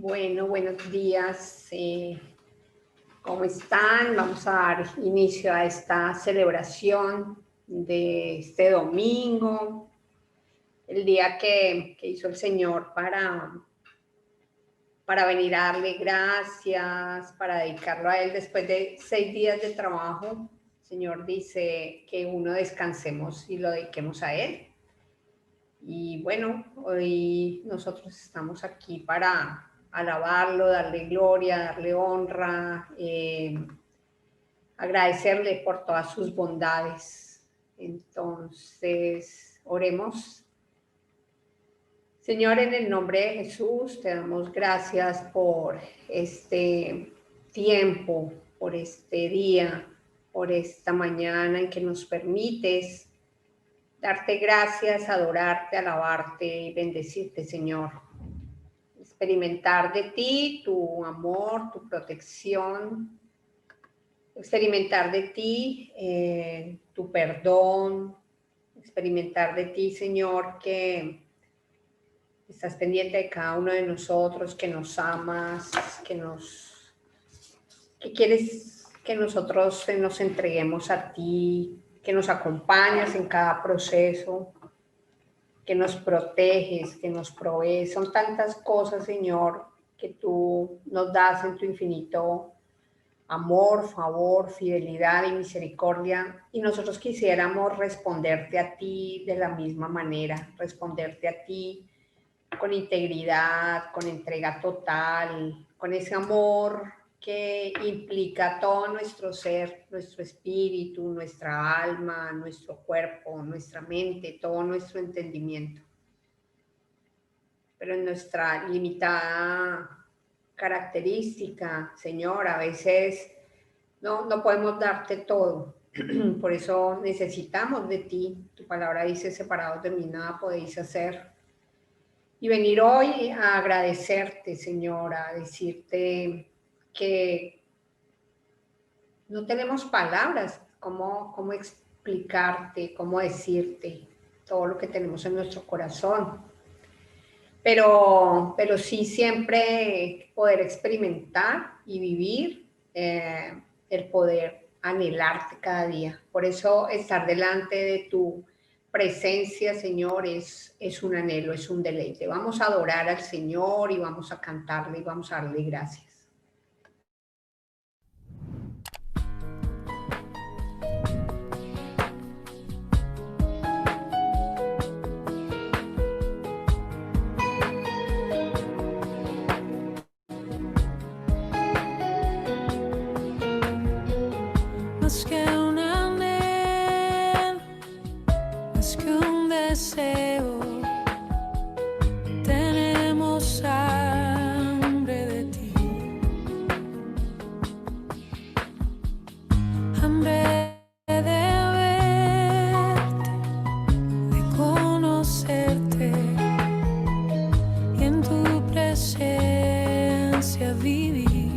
Bueno, buenos días. ¿Cómo están? Vamos a dar inicio a esta celebración de este domingo, el día que hizo el Señor para venir a darle gracias, para dedicarlo a Él después de 6 días de trabajo. El Señor dice que uno descansemos y lo dediquemos a Él. Y bueno, hoy nosotros estamos aquí para alabarlo, darle gloria, darle honra, agradecerle por todas sus bondades. Entonces, oremos. Señor, en el nombre de Jesús, te damos gracias por este tiempo, por este día, por esta mañana en que nos permites darte gracias, adorarte, alabarte y bendecirte, Señor. Experimentar de ti tu amor, tu protección, experimentar de ti tu perdón, experimentar de ti, Señor, que estás pendiente de cada uno de nosotros, que nos amas, que quieres que nosotros nos entreguemos a ti, que nos acompañas en cada proceso, que nos proteges, que nos provees. Son tantas cosas, Señor, que tú nos das en tu infinito amor, favor, fidelidad y misericordia. Y nosotros quisiéramos responderte a ti de la misma manera, responderte a ti con integridad, con entrega total, con ese amor que implica todo nuestro ser, nuestro espíritu, nuestra alma, nuestro cuerpo, nuestra mente, todo nuestro entendimiento. Pero en nuestra limitada característica, Señor, a veces no podemos darte todo. Por eso necesitamos de ti. Tu palabra dice, separados de mí nada podéis hacer. Y venir hoy a agradecerte, Señor, a decirte que no tenemos palabras, cómo explicarte, cómo decirte todo lo que tenemos en nuestro corazón. Pero sí siempre poder experimentar y vivir el poder anhelarte cada día. Por eso estar delante de tu presencia, Señor, es un anhelo, es un deleite. Vamos a adorar al Señor y vamos a cantarle y vamos a darle gracias. Más que un anhelo, más que un deseo, tenemos hambre de ti, hambre de verte, de conocerte y en tu presencia vivir.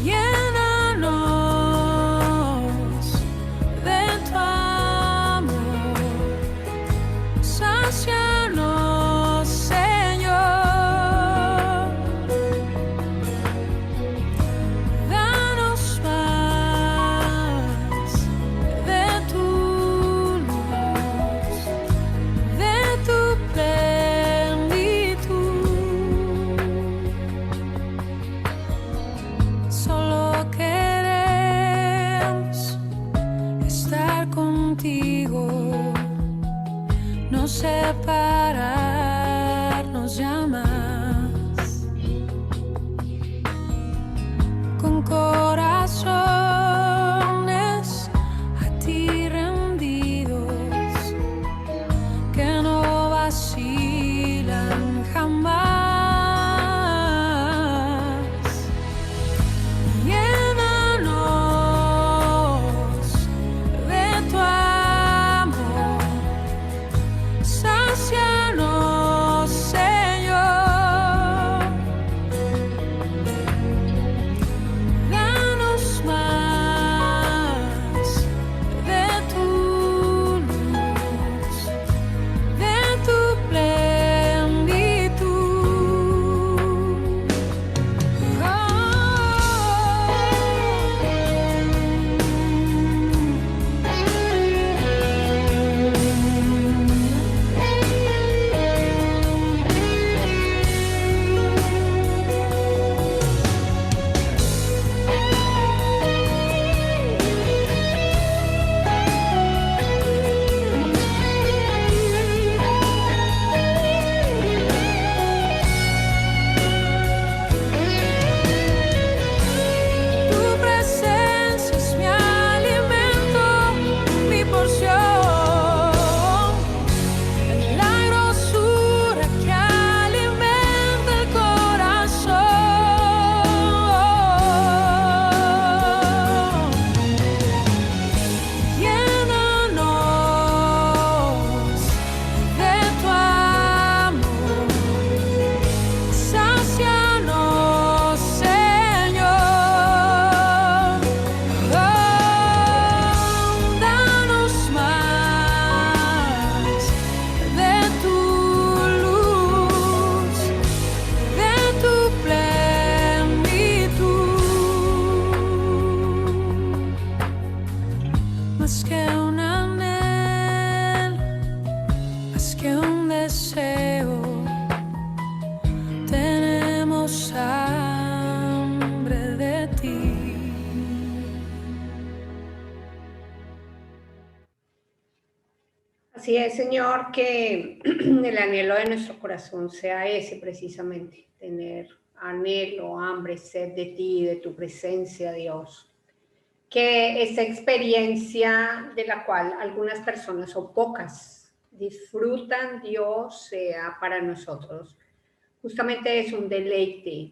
Llénanos de tu amor, sácianos, Señor, danos más de tu luz, de tu plenitud. Solo queremos estar contigo, no separarnos ya más. Con corazones a ti rendidos, que no vacilan jamás. Llénanos de tu amor, sácianos, Señor, danos Así es, Señor, que el anhelo de nuestro corazón sea ese precisamente, tener anhelo, hambre, sed de ti, de tu presencia, Dios. Que esta experiencia de la cual algunas personas o pocas disfrutan, Dios, sea para nosotros. Justamente es un deleite.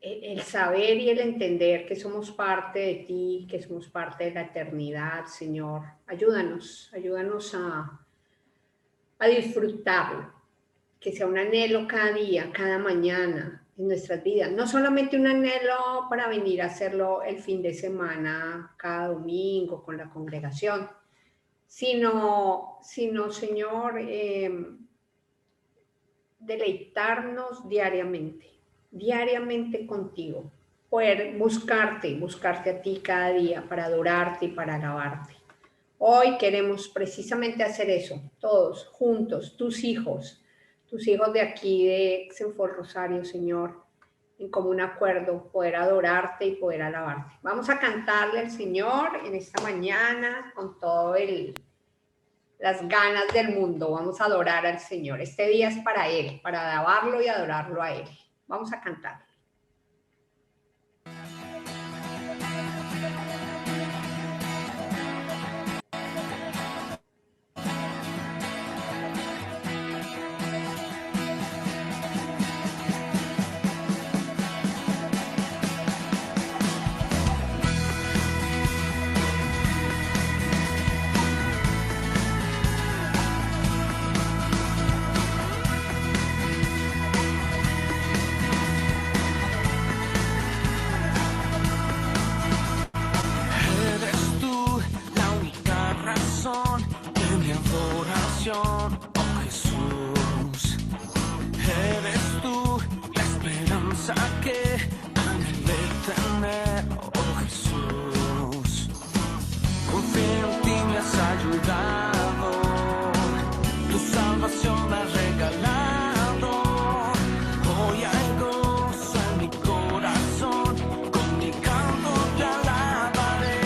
El saber y el entender que somos parte de ti, que somos parte de la eternidad, Señor. Ayúdanos a disfrutarlo, que sea un anhelo cada día, cada mañana en nuestras vidas. No solamente un anhelo para venir a hacerlo el fin de semana, cada domingo con la congregación, sino Señor, deleitarnos diariamente contigo, poder buscarte a ti cada día para adorarte y para alabarte. Hoy queremos precisamente hacer eso, todos juntos, tus hijos de aquí de Xenfort Rosario, Señor, en común acuerdo, poder adorarte y poder alabarte. Vamos a cantarle al Señor en esta mañana con todo las ganas del mundo. Vamos a adorar al Señor. Este día es para Él, para alabarlo y adorarlo a Él. Vamos a cantar. Oh Jesús, eres tú la esperanza que anhelé tener. Oh Jesús, confío en ti, me has ayudado, tu salvación has regalado. Hoy hay gozo en mi corazón, con mi canto te alabaré.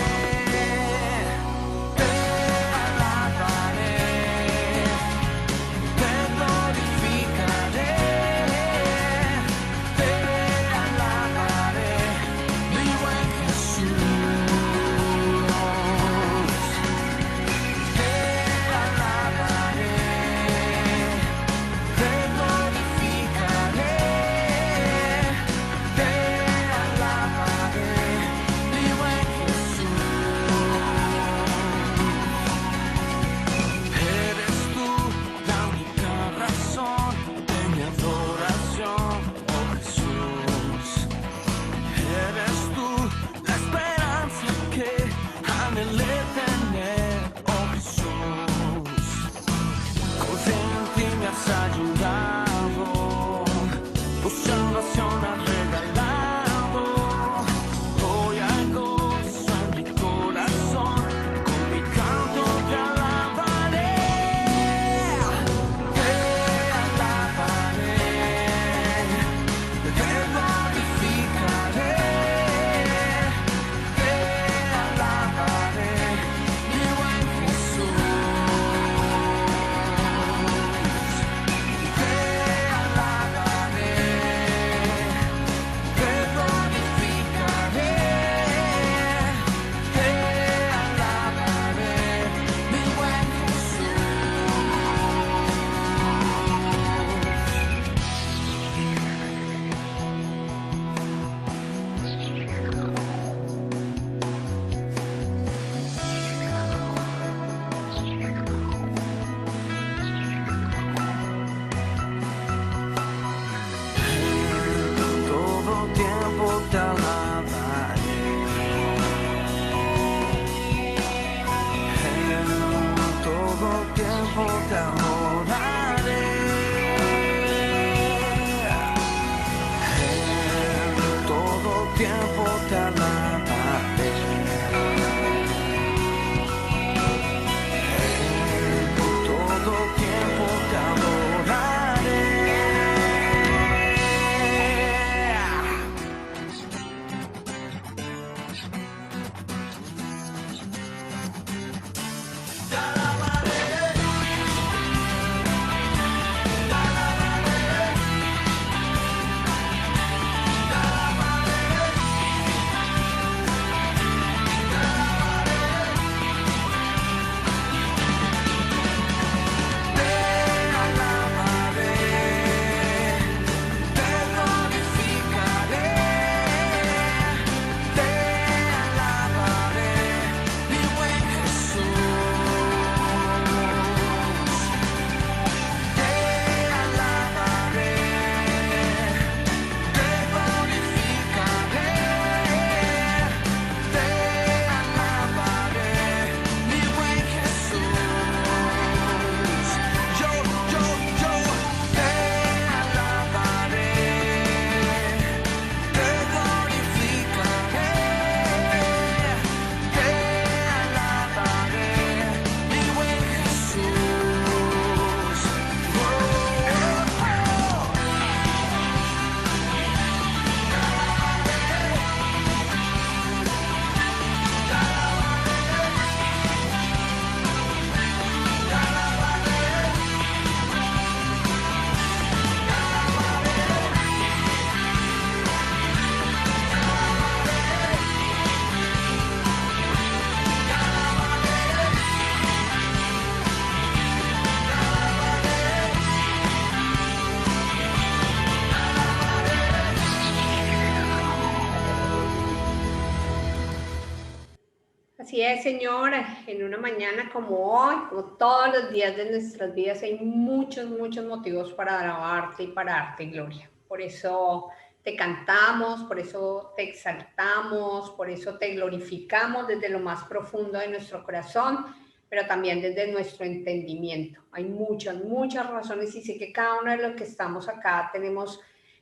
es, Señor, en una mañana como hoy, como todos los días de nuestras vidas, hay muchos, muchos motivos para alabarte y para darte gloria. Por eso te cantamos, por eso te exaltamos, por eso te glorificamos desde lo más profundo de nuestro corazón, pero también desde nuestro entendimiento. Hay muchas, muchas razones y sé que cada uno de los que estamos acá tenemos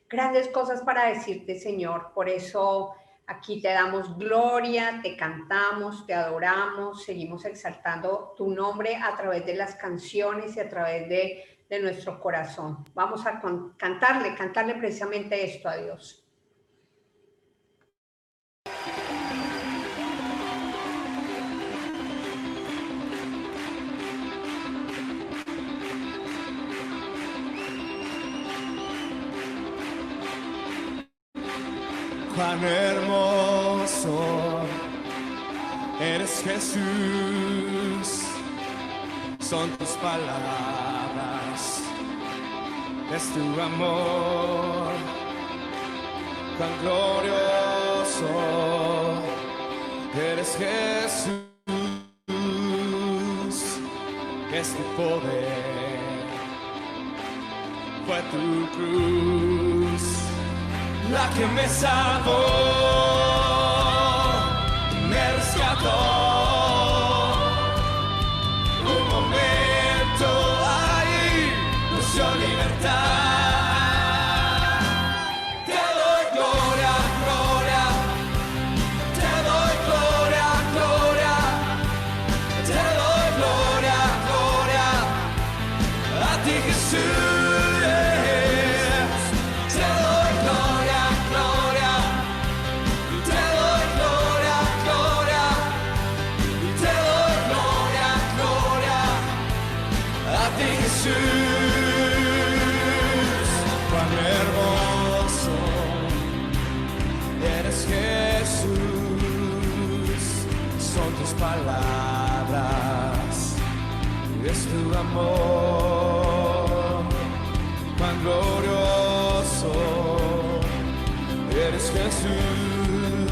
grandes cosas para decirte, Señor. Por eso aquí te damos gloria, te cantamos, te adoramos, seguimos exaltando tu nombre a través de las canciones y a través de nuestro corazón. Vamos a cantarle precisamente esto a Dios. Cuán hermoso eres, Jesús, son tus palabras, es tu amor, cuán glorioso eres, Jesús, es tu poder, fue tu cruz la que me salvó, me rescató. Un momento ahí nos dio libertad. Te doy gloria, gloria, te doy gloria, gloria, te doy gloria, gloria, a ti, Jesús. Cuán hermoso eres, Jesús, son tus palabras, es tu amor, cuán glorioso eres, Jesús,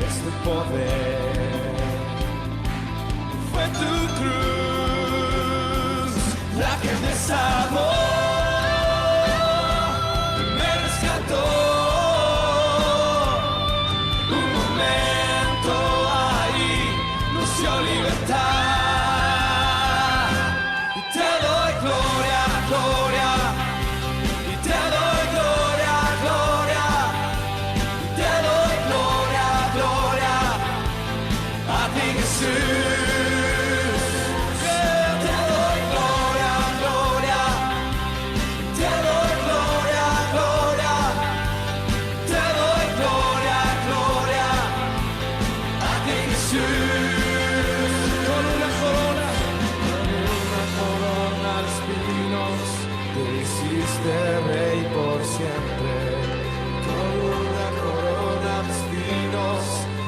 es tu poder, fue tu cruz la que me salvó, me rescató. Un momento ahí nos dio libertad. Y te doy gloria, gloria, y te doy gloria, gloria, y te doy gloria, gloria, a ti, Jesús. Rey por siempre, con una corona de espinos,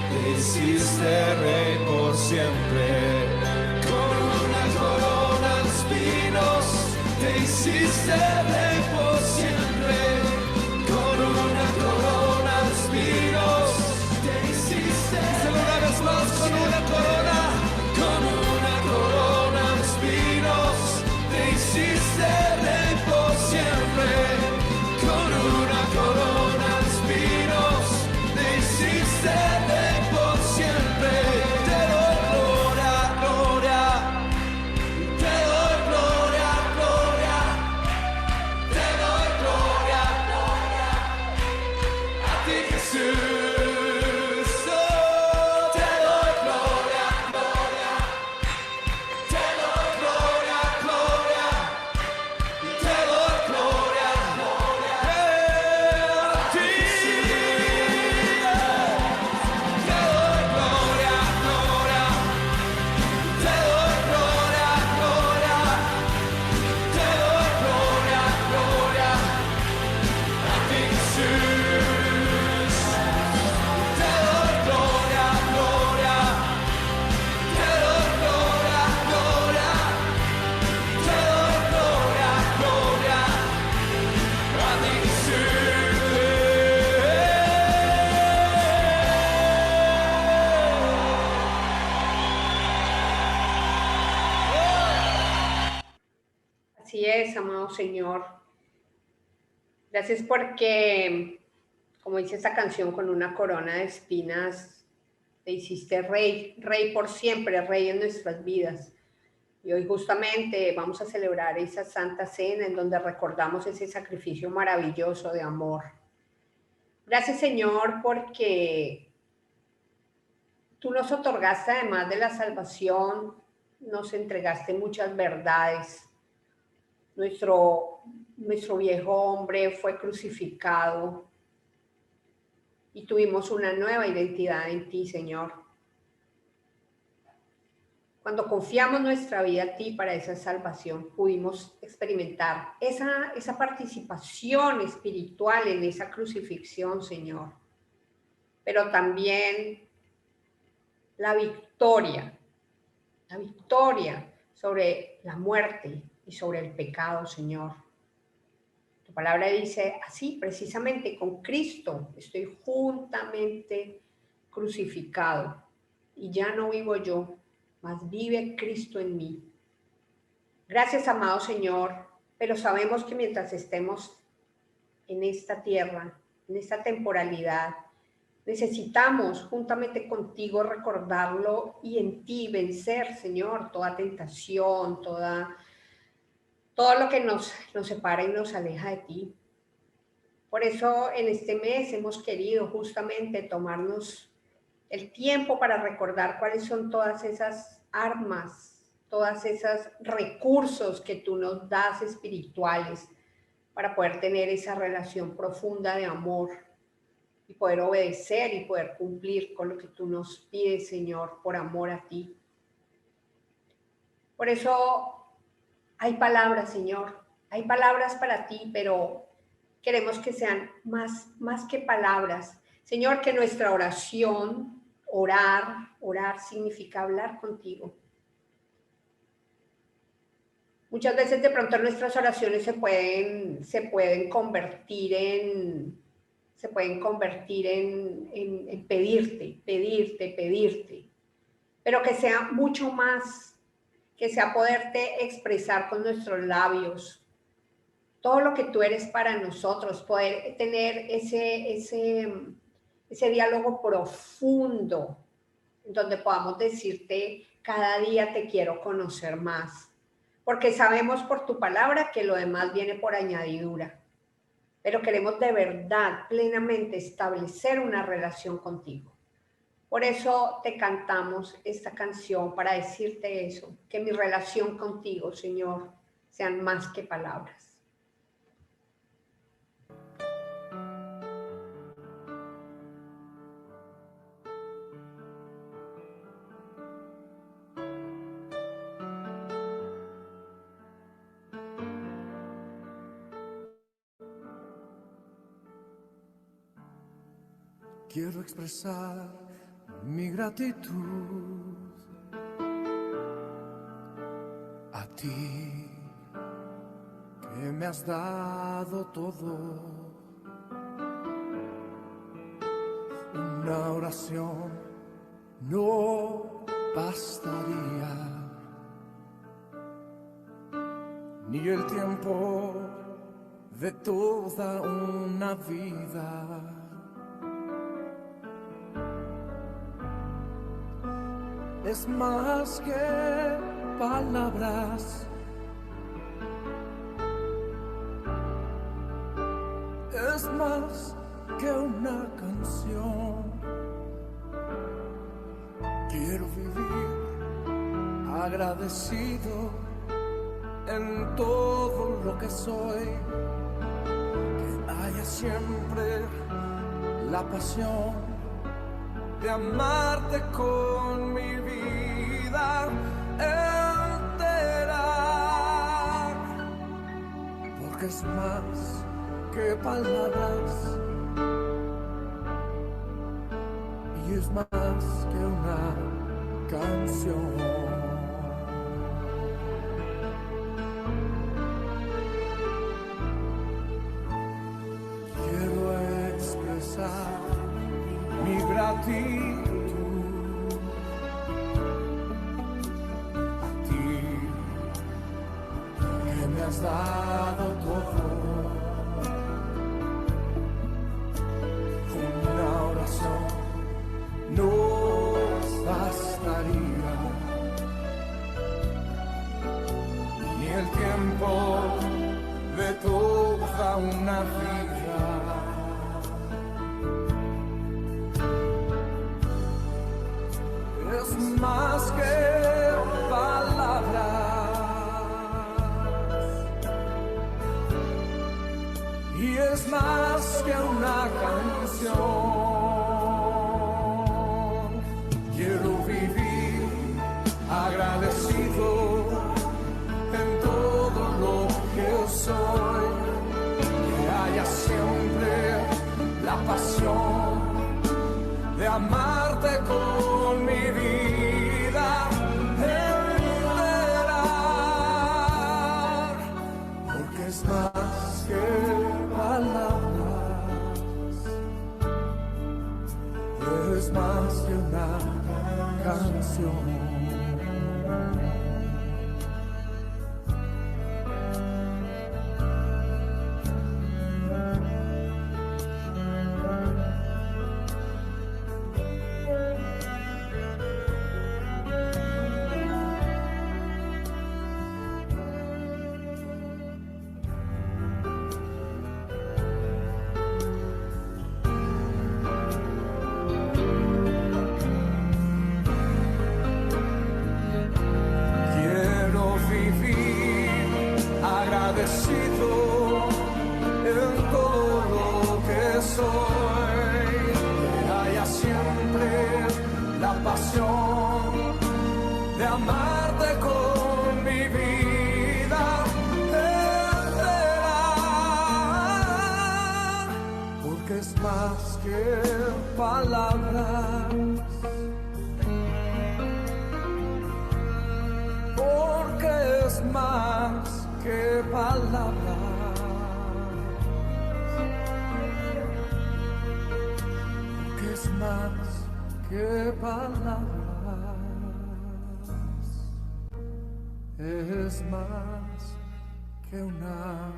te hiciste rey por siempre, con una corona de espinos, te hiciste rey por siempre, con una corona de espinos, te hiciste rey una vez más con una corona de espinos, te hiciste rey por siempre, con una corona de espinos, te hiciste rey por siempre. Te doy gloria, gloria, te doy gloria, gloria, Así es, amado Señor. Gracias porque, como dice esta canción, con una corona de espinas te hiciste rey, rey por siempre, rey en nuestras vidas. Y hoy justamente vamos a celebrar esa Santa Cena en donde recordamos ese sacrificio maravilloso de amor. Gracias, Señor, porque tú nos otorgaste, además de la salvación, nos entregaste muchas verdades. Nuestro viejo hombre fue crucificado y tuvimos una nueva identidad en ti, Señor. Cuando confiamos nuestra vida a ti para esa salvación, pudimos experimentar esa participación espiritual en esa crucifixión, Señor. Pero también la victoria sobre la muerte y sobre el pecado, Señor. Tu palabra dice así, precisamente, con Cristo estoy juntamente crucificado y ya no vivo yo, mas vive Cristo en mí. Gracias, amado Señor, pero sabemos que mientras estemos en esta tierra, en esta temporalidad, necesitamos juntamente contigo recordarlo y en ti vencer, Señor, toda tentación, todo lo que nos separa y nos aleja de ti. Por eso en este mes hemos querido justamente tomarnos el tiempo para recordar cuáles son todas esas armas, todos esos recursos que tú nos das espirituales para poder tener esa relación profunda de amor y poder obedecer y poder cumplir con lo que tú nos pides, Señor, por amor a ti. Por eso hay palabras, Señor, hay palabras para ti, pero queremos que sean más que palabras. Señor, que nuestra oración, orar significa hablar contigo. Muchas veces de pronto nuestras oraciones se pueden convertir en pedirte, pero que sea mucho más, que sea poderte expresar con nuestros labios todo lo que tú eres para nosotros, poder tener ese diálogo profundo, donde podamos decirte cada día te quiero conocer más, porque sabemos por tu palabra que lo demás viene por añadidura, pero queremos de verdad plenamente establecer una relación contigo. Por eso te cantamos esta canción para decirte eso, que mi relación contigo, Señor, sean más que palabras. Quiero expresar mi gratitud a ti, que me has dado todo. Una oración no bastaría, ni el tiempo de toda una vida. Es más que palabras, es más que una canción. Quiero vivir agradecido en todo lo que soy, que haya siempre la pasión de amarte con mi vida entera, porque es más que palabras y es más que una canción. Mi gratitud a ti, que me has has dado todo. Una oración nos bastaría, y el tiempo de toda una vida. Es más que palabras, y es más que una canción. Quiero vivir agradecido en todo lo que soy, que haya siempre la pasión de amarte con mi vida entera, porque es más que palabras, es más que una canción. Agradecido en todo lo que soy, que haya siempre la pasión de amarte con mi vida entera, porque es más que palabras, porque es más que palabras, que es más que palabras, es más que una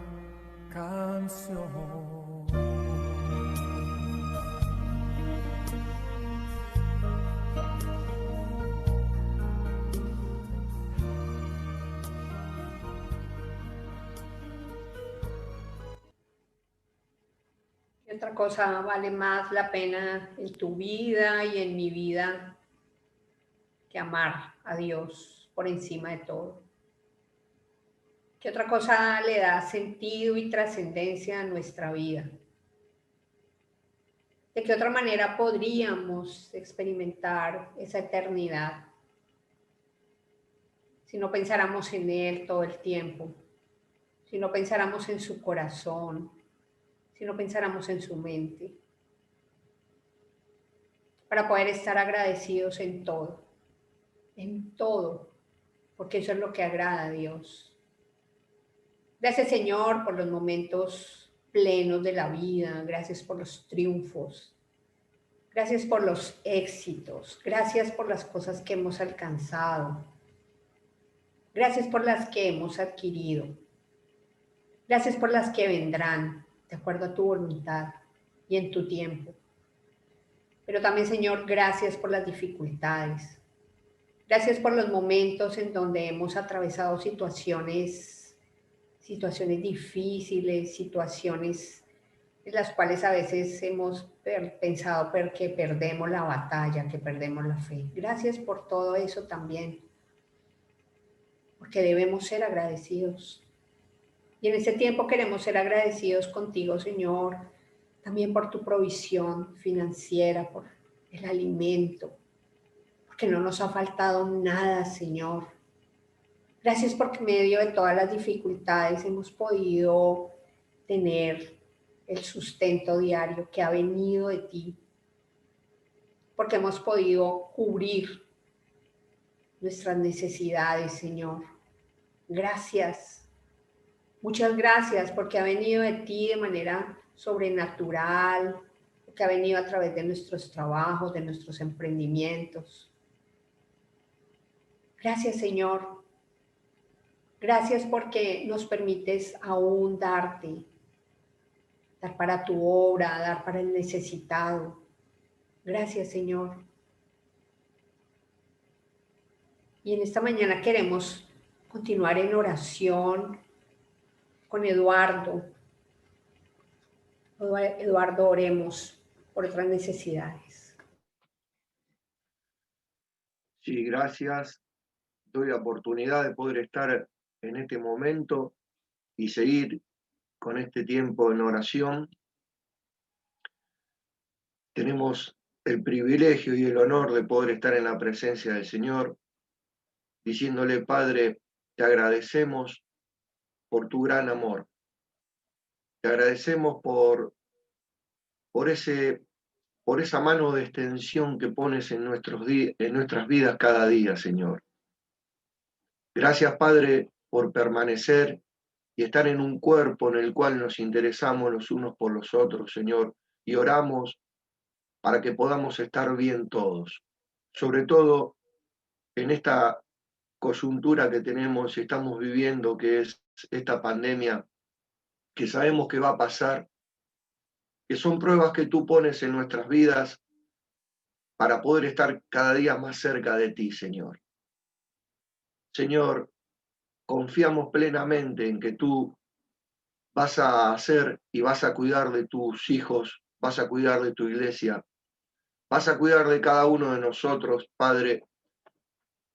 canción. Otra cosa vale más la pena en tu vida y en mi vida que amar a Dios por encima de todo. ¿Qué otra cosa le da sentido y trascendencia a nuestra vida? ¿De qué otra manera podríamos experimentar esa eternidad si no pensáramos en Él todo el tiempo? Si no pensáramos en su corazón, si no pensáramos en su mente, para poder estar agradecidos en todo, porque eso es lo que agrada a Dios. Gracias, Señor, por los momentos plenos de la vida, gracias por los triunfos, gracias por los éxitos, gracias por las cosas que hemos alcanzado, gracias por las que hemos adquirido, gracias por las que vendrán, de acuerdo a tu voluntad y en tu tiempo. Pero también, Señor, gracias por las dificultades. Gracias por los momentos en donde hemos atravesado situaciones difíciles, situaciones en las cuales a veces hemos pensado que perdemos la batalla, que perdemos la fe. Gracias por todo eso también, porque debemos ser agradecidos. Y en este tiempo queremos ser agradecidos contigo, Señor, también por tu provisión financiera, por el alimento, porque no nos ha faltado nada, Señor. Gracias porque en medio de todas las dificultades hemos podido tener el sustento diario que ha venido de ti, porque hemos podido cubrir nuestras necesidades, Señor. Gracias. Muchas gracias porque ha venido de ti de manera sobrenatural, que ha venido a través de nuestros trabajos, de nuestros emprendimientos. Gracias, Señor. Gracias porque nos permites aún darte, dar para tu obra, dar para el necesitado. Gracias, Señor. Y en esta mañana queremos continuar en oración con Eduardo. Eduardo, oremos por otras necesidades. Sí, gracias. Doy la oportunidad de poder estar en este momento y seguir con este tiempo en oración. Tenemos el privilegio y el honor de poder estar en la presencia del Señor, diciéndole, Padre, te agradecemos por tu gran amor. Te agradecemos por esa mano de extensión que pones en nuestras vidas cada día, Señor. Gracias, Padre, por permanecer y estar en un cuerpo en el cual nos interesamos los unos por los otros, Señor, y oramos para que podamos estar bien todos. Sobre todo en esta coyuntura que tenemos y estamos viviendo, que es esta pandemia, que sabemos que va a pasar, que son pruebas que tú pones en nuestras vidas para poder estar cada día más cerca de ti, Señor. Señor, confiamos plenamente en que tú vas a hacer y vas a cuidar de tus hijos, vas a cuidar de tu iglesia, vas a cuidar de cada uno de nosotros, Padre,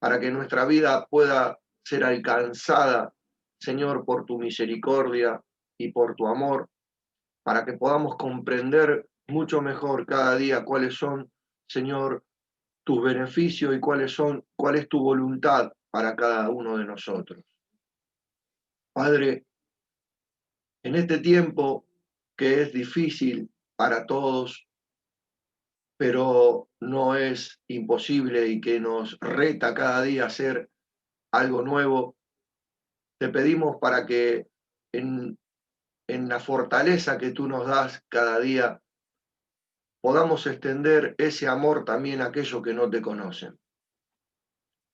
para que nuestra vida pueda ser alcanzada, Señor, por tu misericordia y por tu amor, para que podamos comprender mucho mejor cada día cuáles son, Señor, tus beneficios y cuál es tu voluntad para cada uno de nosotros. Padre, en este tiempo que es difícil para todos, pero no es imposible y que nos reta cada día a hacer algo nuevo, te pedimos para que en la fortaleza que tú nos das cada día podamos extender ese amor también a aquellos que no te conocen.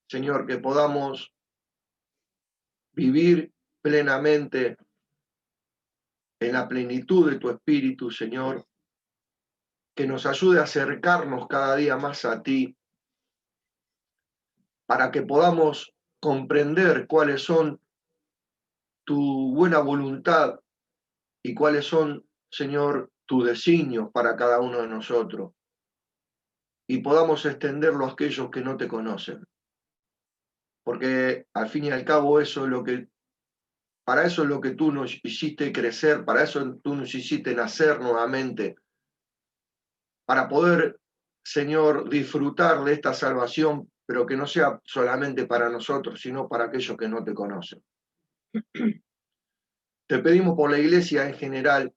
Señor, que podamos vivir plenamente en la plenitud de tu Espíritu, Señor, que nos ayude a acercarnos cada día más a ti, para que podamos comprender cuáles son tu buena voluntad y cuáles son, Señor, tus designios para cada uno de nosotros, y podamos extenderlo a aquellos que no te conocen. Porque al fin y al cabo para eso es lo que tú nos hiciste crecer, para eso tú nos hiciste nacer nuevamente, para poder, Señor, disfrutar de esta salvación, pero que no sea solamente para nosotros, sino para aquellos que no te conocen. Te pedimos por la iglesia en general,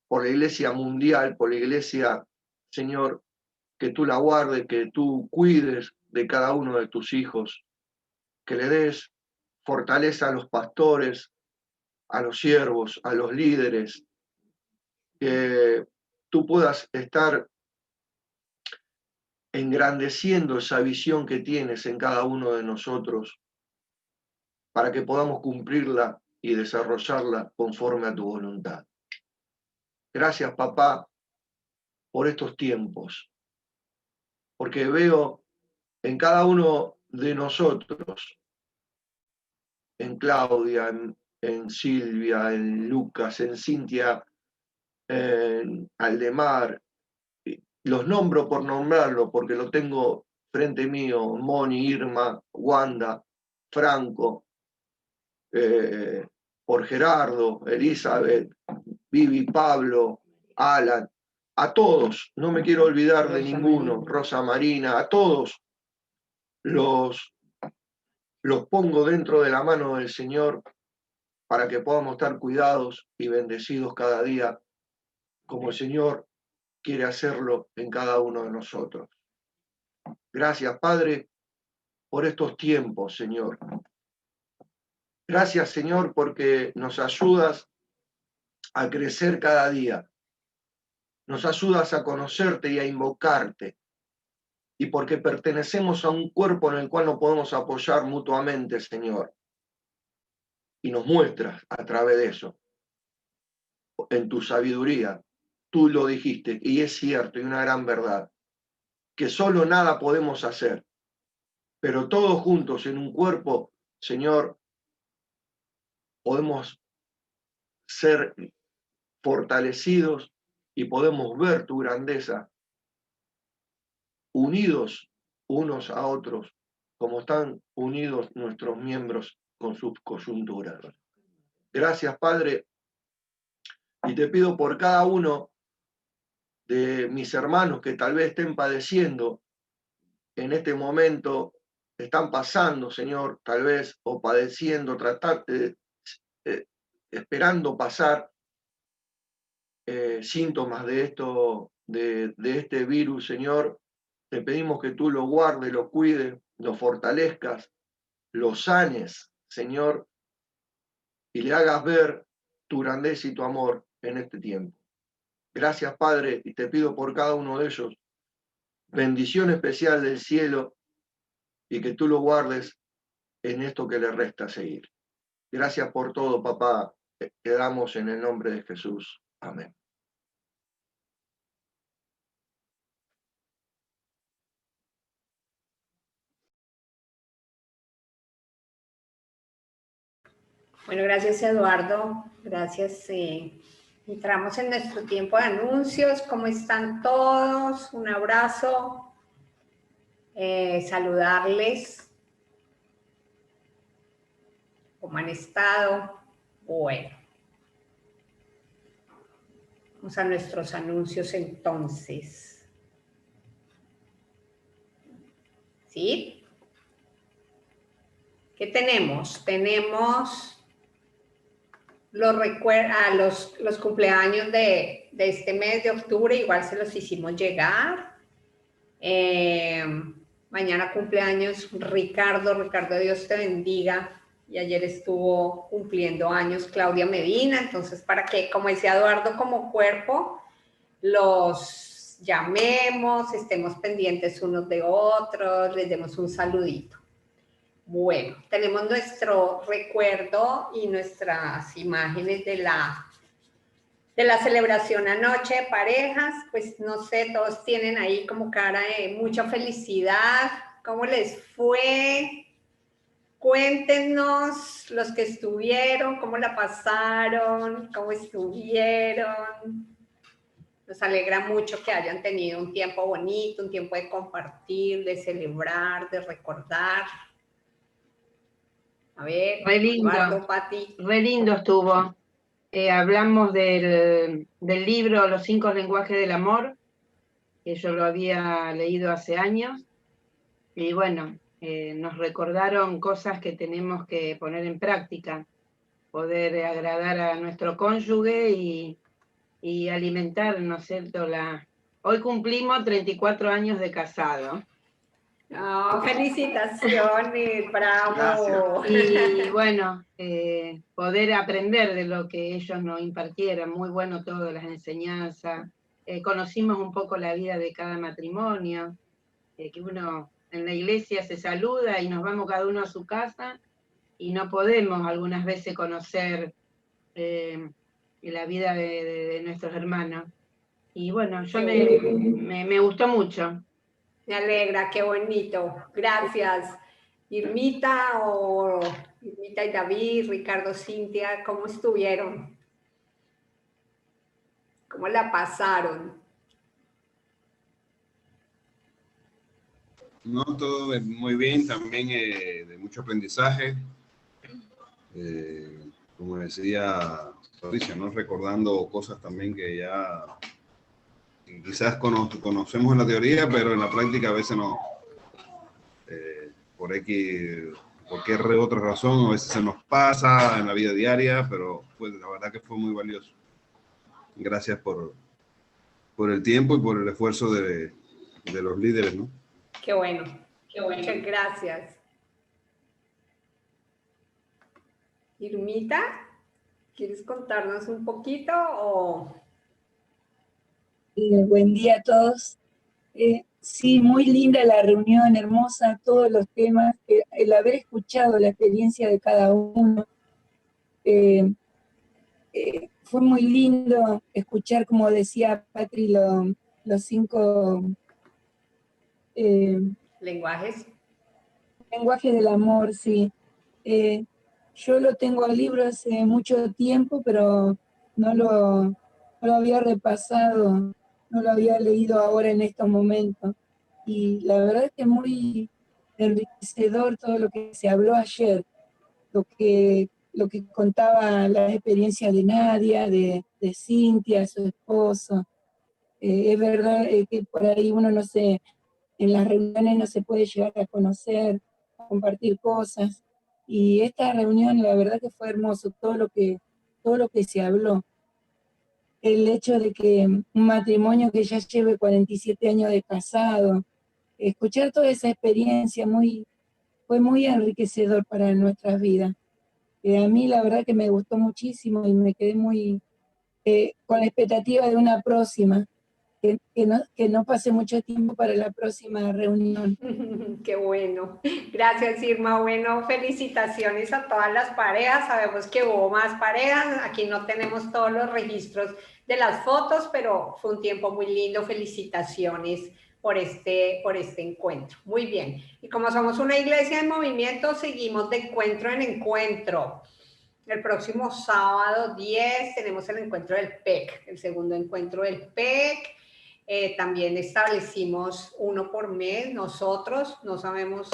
por la iglesia mundial, por la iglesia, Señor, que tú la guardes, que tú cuides de cada uno de tus hijos, que le des fortaleza a los pastores, a los siervos, a los líderes, que tú puedas estar engrandeciendo esa visión que tienes en cada uno de nosotros, para que podamos cumplirla y desarrollarla conforme a tu voluntad. Gracias, papá, por estos tiempos, porque veo en cada uno de nosotros, en Claudia, en Silvia, en Lucas, en Cintia, en Aldemar, los nombro por nombrarlo, porque lo tengo frente mío, Moni, Irma, Wanda, Franco, por Gerardo, Elizabeth, Vivi, Pablo, Alan, a todos, no me quiero olvidar de ninguno, Rosa Marina, a todos los pongo dentro de la mano del Señor para que podamos estar cuidados y bendecidos cada día, como el Señor quiere hacerlo en cada uno de nosotros. Gracias, Padre, por estos tiempos, Señor. Gracias, Señor, porque nos ayudas a crecer cada día. Nos ayudas a conocerte y a invocarte. Y porque pertenecemos a un cuerpo en el cual nos podemos apoyar mutuamente, Señor. y nos muestras a través de eso, en tu sabiduría. Tú lo dijiste, y es cierto, y una gran verdad, que solo nada podemos hacer, pero todos juntos en un cuerpo, Señor, podemos ser fortalecidos y podemos ver tu grandeza, unidos unos a otros, como están unidos nuestros miembros con sus coyunturas. Gracias, Padre, y te pido por cada uno de mis hermanos que tal vez estén padeciendo en este momento, están pasando, Señor, tal vez, o padeciendo, esperando pasar síntomas de esto, de este virus, Señor. Te pedimos que tú lo guardes, lo cuides, lo fortalezcas, lo sanes, Señor, y le hagas ver tu grandeza y tu amor en este tiempo. Gracias, Padre, y te pido por cada uno de ellos bendición especial del cielo y que tú lo guardes en esto que le resta seguir. Gracias por todo, papá. Te damos en el nombre de Jesús. Amén. Bueno, gracias Eduardo, gracias. Entramos en nuestro tiempo de anuncios. ¿Cómo están todos? Un abrazo. Saludarles. ¿Cómo han estado? Bueno. Vamos a nuestros anuncios entonces. ¿Sí? ¿Qué tenemos? Tenemos los cumpleaños de este mes de octubre, igual se los hicimos llegar. Mañana cumpleaños Ricardo, Dios te bendiga. Y ayer estuvo cumpliendo años Claudia Medina, entonces para que, como decía Eduardo, como cuerpo, los llamemos, estemos pendientes unos de otros, les demos un saludito. Bueno, tenemos nuestro recuerdo y nuestras imágenes de la celebración anoche de parejas. Pues no sé, todos tienen ahí como cara de mucha felicidad. ¿Cómo les fue? Cuéntenos los que estuvieron, cómo la pasaron, cómo estuvieron. Nos alegra mucho que hayan tenido un tiempo bonito, un tiempo de compartir, de celebrar, de recordar. A ver, re lindo, Eduardo, Pati. Re lindo estuvo. Hablamos del libro Los 5 lenguajes del amor, que yo lo había leído hace años, y bueno, nos recordaron cosas que tenemos que poner en práctica, poder agradar a nuestro cónyuge y alimentar, ¿no es cierto? Hoy cumplimos 34 años de casado. Oh, felicitaciones, bravo. Gracias. Y bueno, poder aprender de lo que ellos nos impartieron, muy bueno todo, las enseñanzas. Conocimos un poco la vida de cada matrimonio, que uno en la iglesia se saluda y nos vamos cada uno a su casa y no podemos algunas veces conocer la vida de nuestros hermanos. Y bueno, me gustó mucho. Me alegra, qué bonito. Gracias. Irmita y David, Ricardo, Cintia, ¿cómo estuvieron? ¿Cómo la pasaron? No, todo muy bien, también de mucho aprendizaje. Como decía Patricia, ¿no? Recordando cosas también que ya quizás conocemos en la teoría, pero en la práctica a veces no, por cualquier otra razón, a veces se nos pasa en la vida diaria, pero pues, la verdad que fue muy valioso. Gracias por el tiempo y por el esfuerzo de los líderes, ¿no? Qué bueno, qué bueno. Muchas gracias. Irmita, ¿quieres contarnos un poquito o...? Buen día a todos. Sí, muy linda la reunión, hermosa, todos los temas, el haber escuchado la experiencia de cada uno, Fue muy lindo escuchar, como decía Patri, los 5 lenguajes. lenguajes del amor, sí. Yo lo tengo al libro hace mucho tiempo, pero no lo había repasado, no lo había leído ahora en estos momentos. Y la verdad es que es muy enriquecedor todo lo que se habló ayer, lo que contaba la experiencia de Nadia, de Cintia, su esposo. Es verdad que por ahí uno no se, en las reuniones no se puede llegar a conocer, a compartir cosas. Y esta reunión, la verdad que fue hermoso, todo lo que se habló. El hecho de que un matrimonio que ya lleve 47 años de casado, escuchar toda esa experiencia fue muy enriquecedor para nuestras vidas. A mí la verdad que me gustó muchísimo y me quedé muy con la expectativa de una próxima, que no pase mucho tiempo para la próxima reunión. Qué bueno. Gracias, Irma. Bueno, felicitaciones a todas las parejas. Sabemos que hubo más parejas. Aquí no tenemos todos los registros de las fotos, pero fue un tiempo muy lindo. Felicitaciones por este encuentro. Muy bien. Y como somos una iglesia en movimiento, seguimos de encuentro en encuentro. El próximo sábado 10 tenemos el encuentro del PEC, el segundo encuentro del PEC. También establecimos uno por mes. Nosotros no sabemos,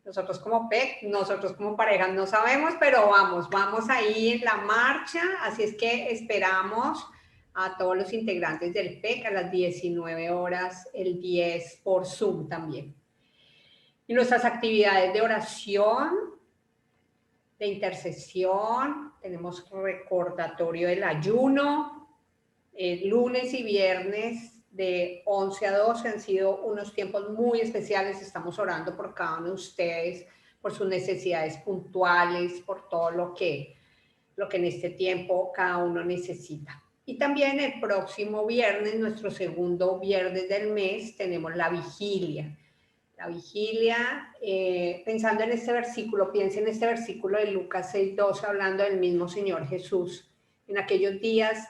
nosotros como PEC, nosotros como pareja no sabemos, pero vamos ahí en la marcha. Así es que esperamos a todos los integrantes del PEC a las 19 horas, el 10 por Zoom también. Y nuestras actividades de oración, de intercesión, tenemos recordatorio del ayuno, lunes y viernes de 11 a 12 han sido unos tiempos muy especiales. Estamos orando por cada uno de ustedes, por sus necesidades puntuales, por todo lo que en este tiempo cada uno necesita. Y también el próximo viernes, nuestro segundo viernes del mes, tenemos la vigilia. La vigilia, pensando en este versículo, piensa en este versículo de Lucas 6:12, hablando del mismo Señor Jesús. En aquellos días,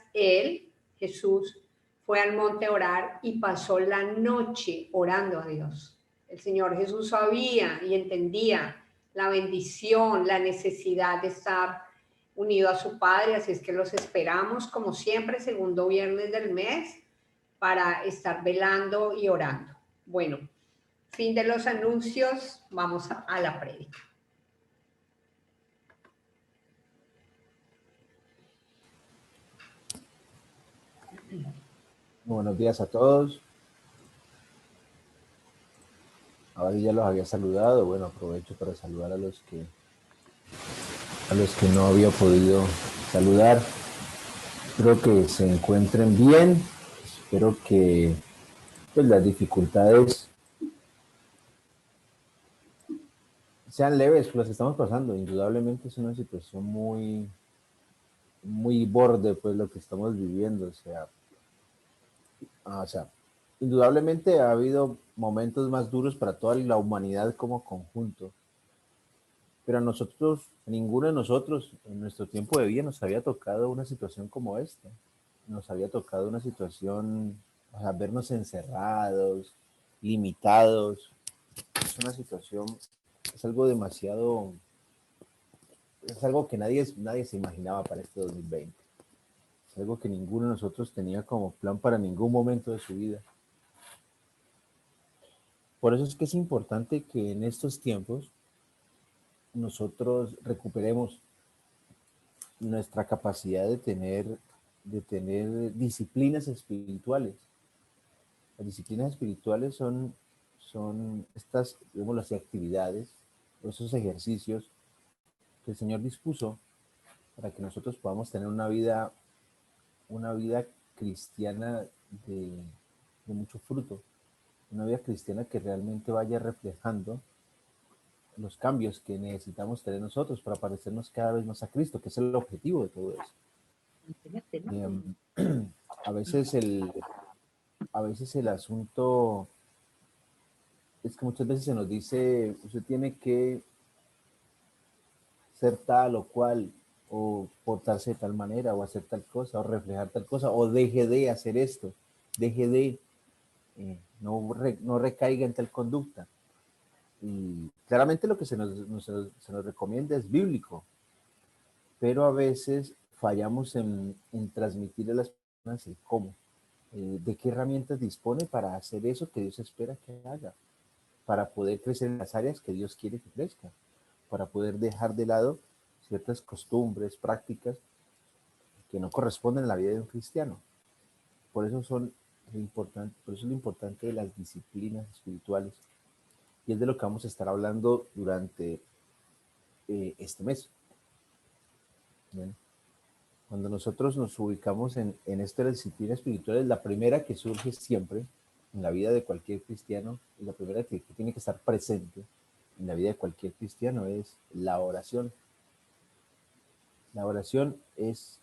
Jesús, fue al monte a orar y pasó la noche orando a Dios. El Señor Jesús sabía y entendía la bendición, la necesidad de estar unido a su Padre, así es que los esperamos, como siempre, segundo viernes del mes, para estar velando y orando. Bueno, fin de los anuncios, vamos a la prédica. Buenos días a todos. Ahora ya los había saludado. Bueno, aprovecho para saludar a los que no había podido saludar. Espero que se encuentren bien. Espero que pues, las dificultades sean leves, las estamos pasando. Indudablemente es una situación muy borde, pues lo que estamos viviendo. O sea, indudablemente ha habido momentos más duros para toda la humanidad como conjunto. Pero a nosotros, a ninguno de nosotros, en nuestro tiempo de vida nos había tocado una situación como esta. Nos había tocado una situación, o sea, vernos encerrados, limitados. Es una situación, es algo demasiado, es algo que nadie se imaginaba para este 2020. Es algo que ninguno de nosotros tenía como plan para ningún momento de su vida. Por eso es que es importante que en estos tiempos nosotros recuperemos nuestra capacidad de tener disciplinas espirituales. Las disciplinas espirituales son estas, digamos, las actividades, esos ejercicios que el Señor dispuso para que nosotros podamos tener una vida cristiana de mucho fruto, una vida cristiana que realmente vaya reflejando los cambios que necesitamos tener nosotros para parecernos cada vez más a Cristo, que es el objetivo de todo eso. A veces el asunto es que muchas veces se nos dice, usted tiene que ser tal o cual, o portarse de tal manera, o hacer tal cosa, o reflejar tal cosa, o deje de hacer esto, deje de, no recaiga en tal conducta. Y claramente lo que se nos recomienda es bíblico, pero a veces fallamos en transmitir a las personas el cómo, de qué herramientas dispone para hacer eso que Dios espera que haga, para poder crecer en las áreas que Dios quiere que crezca, para poder dejar de lado ciertas costumbres, prácticas que no corresponden a la vida de un cristiano. Por eso por eso es lo importante de las disciplinas espirituales. Y es de lo que vamos a estar hablando durante este mes. Bien. Cuando nosotros nos ubicamos en esto de las disciplinas espirituales, la primera que surge siempre en la vida de cualquier cristiano, y la primera que tiene que estar presente en la vida de cualquier cristiano es la oración. La oración es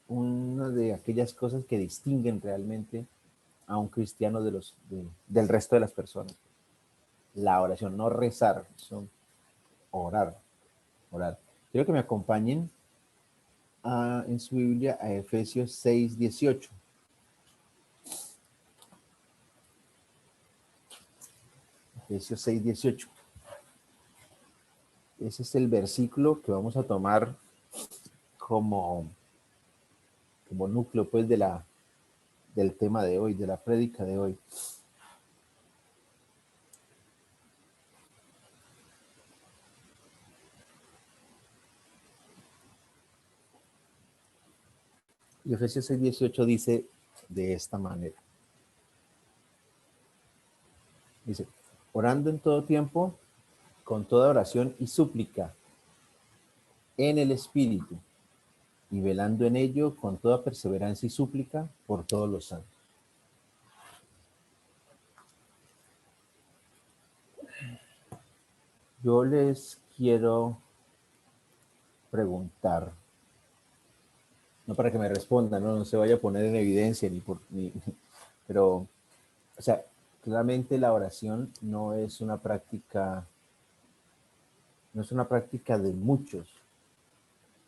una de aquellas cosas que distinguen realmente a un cristiano del resto de las personas. La oración, no rezar, son orar. Quiero que me acompañen en su Biblia a Efesios 6:18. Efesios 6:18. Ese es el versículo que vamos a tomar como núcleo pues del tema de hoy, de la prédica de hoy. Y Efesios 6:18 dice de esta manera. Dice, orando en todo tiempo, con toda oración y súplica, en el Espíritu, y velando en ello con toda perseverancia y súplica por todos los santos. Yo les quiero preguntar, no para que me respondan, no se vaya a poner en evidencia, pero, o sea, claramente la oración no es una práctica de muchos.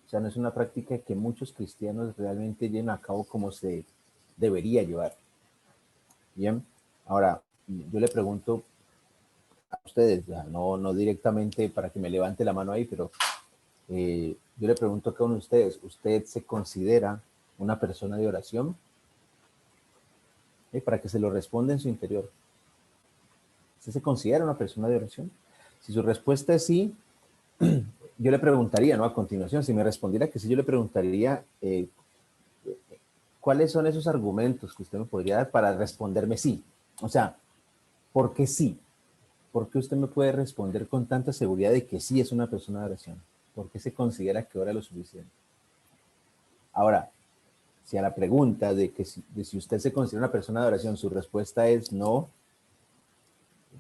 O sea, no es una práctica que muchos cristianos realmente lleven a cabo como se debería llevar. Bien, ahora, yo le pregunto a ustedes, no directamente para que me levante la mano ahí, pero yo le pregunto a cada uno de ustedes, ¿usted se considera una persona de oración? Para que se lo responda en su interior. ¿Usted se considera una persona de oración? Si su respuesta es sí, yo le preguntaría, ¿no? A continuación, si me respondiera que sí, yo le preguntaría ¿cuáles son esos argumentos que usted me podría dar para responderme sí? O sea, ¿por qué sí? ¿Por qué usted me puede responder con tanta seguridad de que sí es una persona de oración? ¿Por qué se considera que ora lo suficiente? Ahora, si a la pregunta de si usted se considera una persona de oración, su respuesta es no,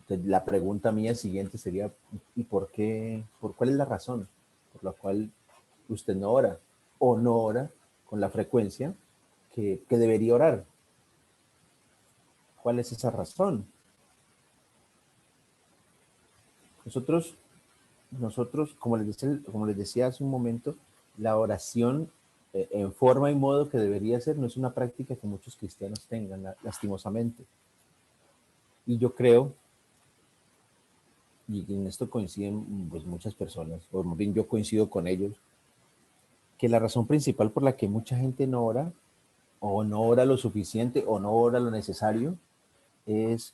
la pregunta mía siguiente sería, ¿y por qué? ¿Cuál es la razón por la cual usted no ora o no ora con la frecuencia que debería orar? ¿Cuál es esa razón? Nosotros como les decía hace un momento, la oración en forma y modo que debería ser no es una práctica que muchos cristianos tengan, lastimosamente. Y yo creo, y en esto coinciden pues, muchas personas, o más bien yo coincido con ellos, que la razón principal por la que mucha gente no ora, o no ora lo suficiente, o no ora lo necesario, es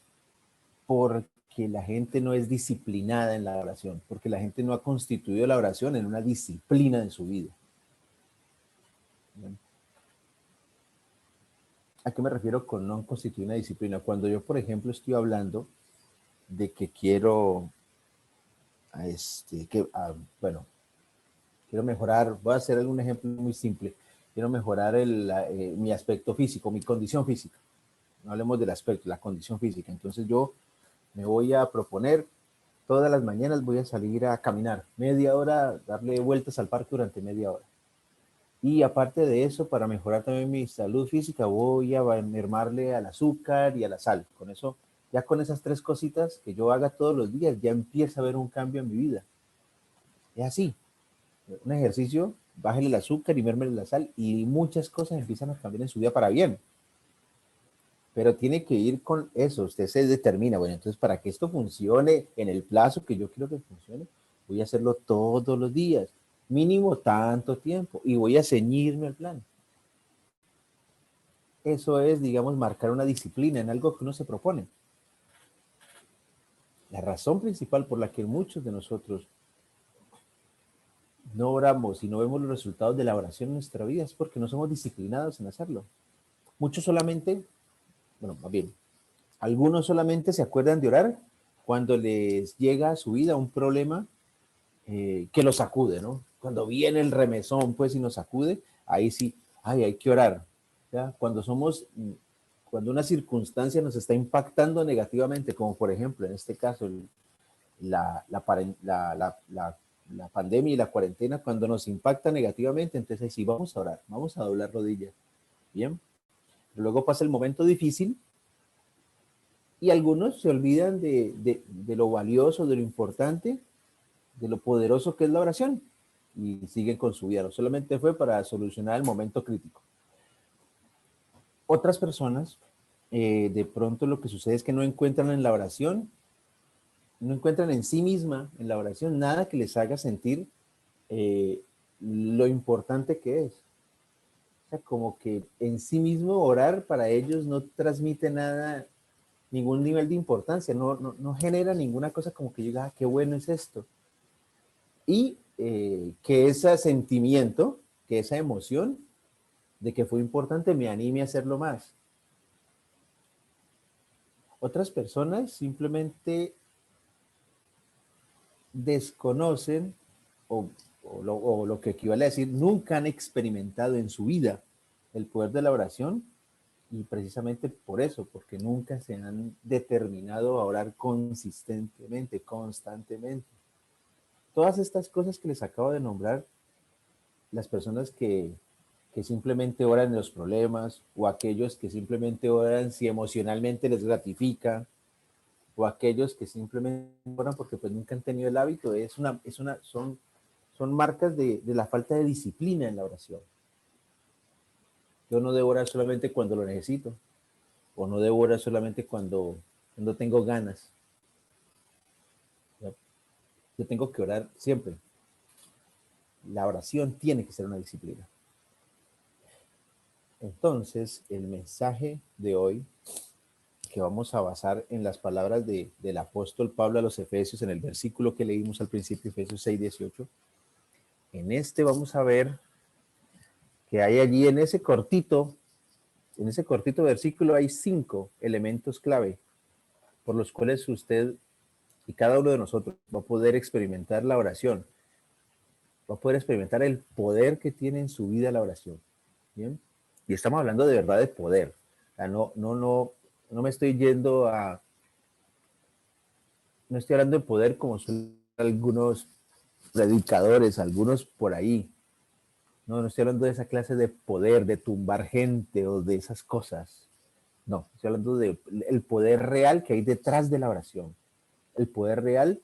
porque la gente no es disciplinada en la oración, porque la gente no ha constituido la oración en una disciplina en su vida. ¿Bien? ¿A qué me refiero con no constituir una disciplina? Cuando yo, por ejemplo, estoy hablando de que quiero, quiero mejorar, voy a hacer algún ejemplo muy simple, quiero mejorar mi aspecto físico, mi condición física. No hablemos del aspecto, la condición física. Entonces yo me voy a proponer, todas las mañanas voy a salir a caminar, media hora, darle vueltas al parque durante media hora. Y aparte de eso, para mejorar también mi salud física, voy a mermarle al azúcar y a la sal. Con eso, ya con esas tres cositas que yo haga todos los días, ya empieza a haber un cambio en mi vida. Es así. Un ejercicio bájele el azúcar y mérmele la sal, y muchas cosas empiezan a cambiar en su vida para bien. Pero tiene que ir con eso, usted se determina, bueno, entonces para que esto funcione en el plazo que yo quiero que funcione, voy a hacerlo todos los días, mínimo tanto tiempo, y voy a ceñirme al plan. Eso es, digamos, marcar una disciplina en algo que uno se propone. La razón principal por la que muchos de nosotros no oramos y no vemos los resultados de la oración en nuestra vida es porque no somos disciplinados en hacerlo. Muchos solamente, bueno, más bien, algunos solamente se acuerdan de orar cuando les llega a su vida un problema que los sacude, ¿no? Cuando viene el remesón, pues, y nos sacude, ahí sí, ay, hay que orar. ¿Ya? Cuando una circunstancia nos está impactando negativamente, como por ejemplo, en este caso, la pandemia y la cuarentena, cuando nos impacta negativamente, entonces ahí sí, vamos a orar, vamos a doblar rodillas. Bien. Luego pasa el momento difícil y algunos se olvidan de lo valioso, de lo importante, de lo poderoso que es la oración y siguen con su vida. No solamente fue para solucionar el momento crítico. Otras personas, de pronto lo que sucede es que no encuentran en la oración, no encuentran en sí misma, en la oración, nada que les haga sentir lo importante que es. O sea, como que en sí mismo orar para ellos no transmite nada, ningún nivel de importancia, no genera ninguna cosa como que yo diga, ah, qué bueno es esto. Y que ese sentimiento, que esa emoción de que fue importante me anime a hacerlo más. Otras personas simplemente desconocen o lo que equivale a decir, nunca han experimentado en su vida el poder de la oración y precisamente por eso, porque nunca se han determinado a orar consistentemente, constantemente. Todas estas cosas que les acabo de nombrar, las personas que simplemente oran en los problemas o aquellos que simplemente oran si emocionalmente les gratifica o aquellos que simplemente oran porque pues nunca han tenido el hábito, son marcas de la falta de disciplina en la oración. Yo no debo orar solamente cuando lo necesito, o no debo orar solamente cuando tengo ganas. Yo tengo que orar siempre. La oración tiene que ser una disciplina. Entonces, el mensaje de hoy, que vamos a basar en las palabras del apóstol Pablo a los Efesios, en el versículo que leímos al principio, Efesios 6:18, en este vamos a ver que hay allí en ese cortito versículo hay 5 elementos clave por los cuales usted y cada uno de nosotros va a poder experimentar la oración, va a poder experimentar el poder que tiene en su vida la oración. ¿Bien? Y estamos hablando de verdad de poder. O sea, no me estoy yendo no estoy hablando de poder como son algunos predicadores, algunos por ahí. No estoy hablando de esa clase de poder, de tumbar gente o de esas cosas. No, estoy hablando del poder real que hay detrás de la oración. El poder real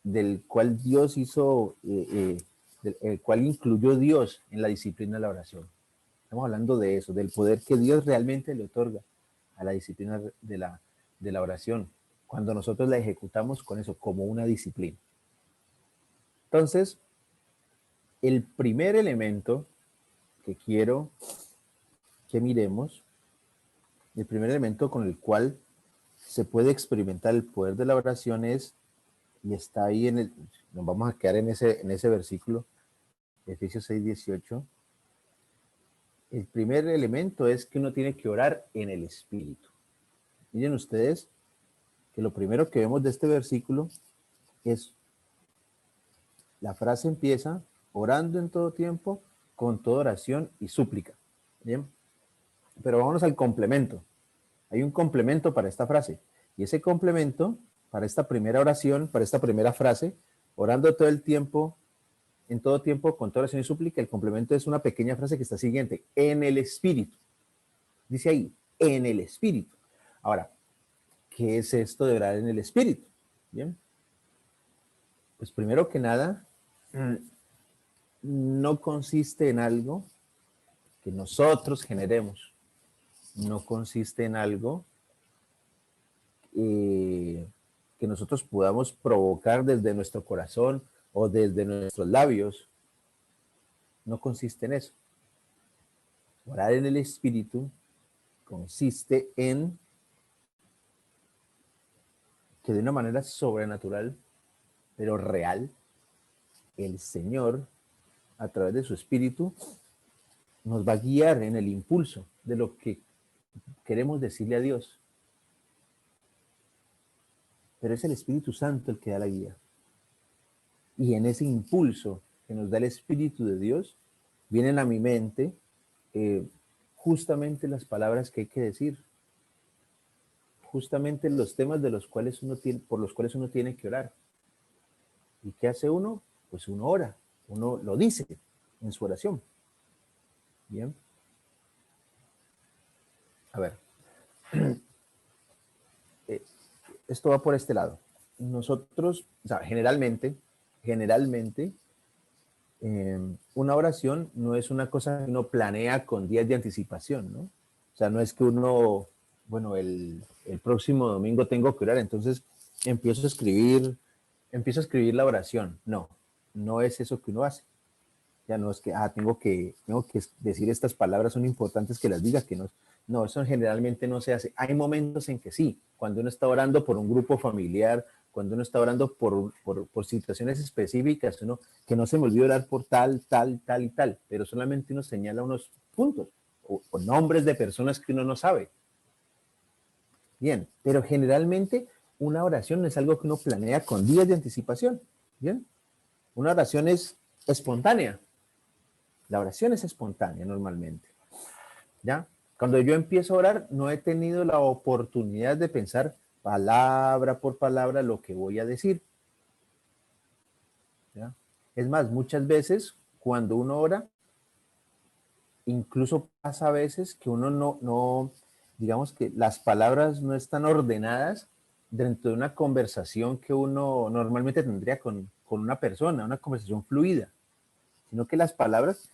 del cual Dios hizo, el cual incluyó Dios en la disciplina de la oración. Estamos hablando de eso, del poder que Dios realmente le otorga a la disciplina de la oración, cuando nosotros la ejecutamos con eso, como una disciplina. Entonces, el primer elemento que quiero que miremos, el primer elemento con el cual se puede experimentar el poder de la oración es, y está ahí nos vamos a quedar en ese versículo, Efesios 6:18. El primer elemento es que uno tiene que orar en el Espíritu. Miren ustedes que lo primero que vemos de este versículo es, la frase empieza, orando en todo tiempo, con toda oración y súplica. ¿Bien? Pero vámonos al complemento. Hay un complemento para esta frase. Y ese complemento, para esta primera oración, para esta primera frase, orando todo el tiempo, en todo tiempo, con toda oración y súplica, el complemento es una pequeña frase que está siguiente, en el Espíritu. Dice ahí, en el Espíritu. Ahora, ¿qué es esto de orar en el Espíritu? Bien. Pues primero que nada, no consiste en algo que nosotros generemos, no consiste en algo que nosotros podamos provocar desde nuestro corazón o desde nuestros labios. No consiste en eso. Orar en el Espíritu consiste en que de una manera sobrenatural, pero real, el Señor, a través de su Espíritu, nos va a guiar en el impulso de lo que queremos decirle a Dios. Pero es el Espíritu Santo el que da la guía. Y en ese impulso que nos da el Espíritu de Dios, vienen a mi mente justamente las palabras que hay que decir. Justamente los temas de los cuales por los cuales uno tiene que orar. ¿Y qué hace uno? Pues uno ora, uno lo dice en su oración. Bien. A ver. Esto va por este lado. Nosotros, o sea, generalmente, una oración no es una cosa que uno planea con días de anticipación, ¿no? O sea, no es que uno, bueno, el próximo domingo tengo que orar, entonces empiezo a escribir la oración. No, no es eso que uno hace. Ya no es que, tengo que decir estas palabras, son importantes que las diga, que no. No, eso generalmente no se hace. Hay momentos en que sí, cuando uno está orando por un grupo familiar, cuando uno está orando por situaciones específicas, uno, que no se me olvide orar por tal y tal, pero solamente uno señala unos puntos o nombres de personas que uno no sabe. Bien, pero generalmente una oración no es algo que uno planea con días de anticipación. Bien, una oración es espontánea. La oración es espontánea normalmente. ¿Ya? Cuando yo empiezo a orar, no he tenido la oportunidad de pensar palabra por palabra lo que voy a decir. ¿Ya? Es más, muchas veces cuando uno ora, incluso pasa a veces que uno no, digamos que las palabras no están ordenadas dentro de una conversación que uno normalmente tendría con una persona, una conversación fluida, sino que las palabras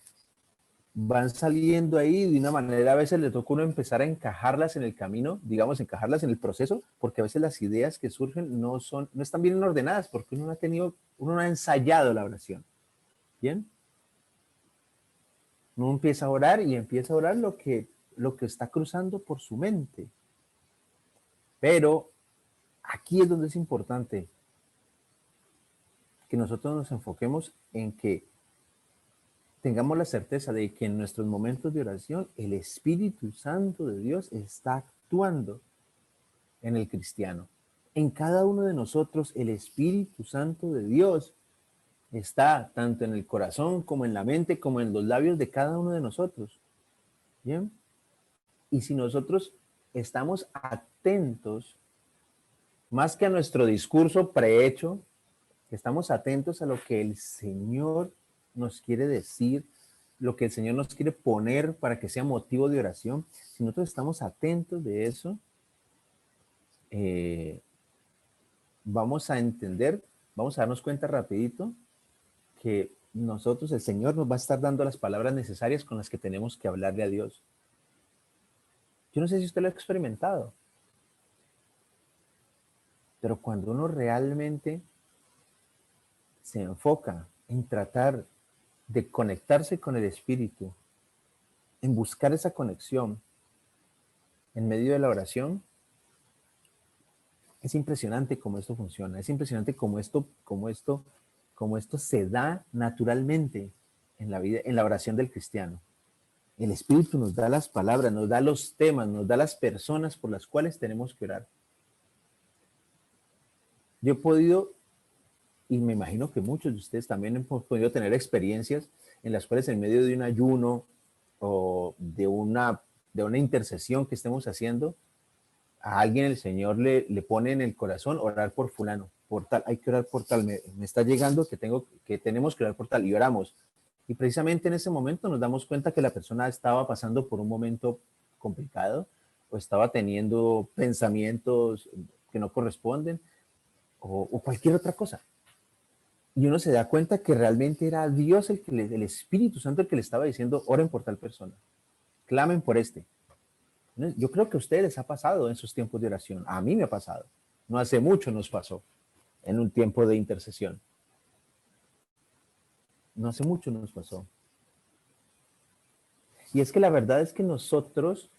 van saliendo ahí de una manera, a veces le toca a uno empezar a encajarlas en el camino, digamos, encajarlas en el proceso, porque a veces las ideas que surgen no están bien ordenadas, porque uno no ha ensayado la oración. ¿Bien? Uno empieza a orar y empieza a orar lo que está cruzando por su mente. Pero aquí es donde es importante que nosotros nos enfoquemos en que tengamos la certeza de que en nuestros momentos de oración el Espíritu Santo de Dios está actuando en el cristiano. En cada uno de nosotros el Espíritu Santo de Dios está tanto en el corazón como en la mente como en los labios de cada uno de nosotros. ¿Bien? Y si nosotros estamos atentos, más que a nuestro discurso prehecho, estamos atentos a lo que el Señor nos quiere decir, lo que el Señor nos quiere poner para que sea motivo de oración, si nosotros estamos atentos de eso, vamos a entender, vamos a darnos cuenta rapidito que nosotros, el Señor nos va a estar dando las palabras necesarias con las que tenemos que hablarle a Dios. Yo no sé si usted lo ha experimentado, pero cuando uno realmente se enfoca en tratar de conectarse con el Espíritu, en buscar esa conexión en medio de la oración, es impresionante cómo esto funciona, es impresionante cómo esto se da naturalmente en la vida, en la oración del cristiano. El Espíritu nos da las palabras, nos da los temas, nos da las personas por las cuales tenemos que orar. Yo he podido, y me imagino que muchos de ustedes también han podido tener experiencias en las cuales en medio de un ayuno o de una intercesión que estemos haciendo, a alguien el Señor le pone en el corazón orar por fulano, por tal, hay que orar por tal, me está llegando que tenemos que orar por tal, y oramos. Y precisamente en ese momento nos damos cuenta que la persona estaba pasando por un momento complicado o estaba teniendo pensamientos que no corresponden o cualquier otra cosa. Y uno se da cuenta que realmente era Dios el Espíritu Santo el que le estaba diciendo, oren por tal persona, clamen por este. Yo creo que a ustedes les ha pasado en sus tiempos de oración. A mí me ha pasado. No hace mucho nos pasó en un tiempo de intercesión. No hace mucho nos pasó. Y es que la verdad es que nosotros,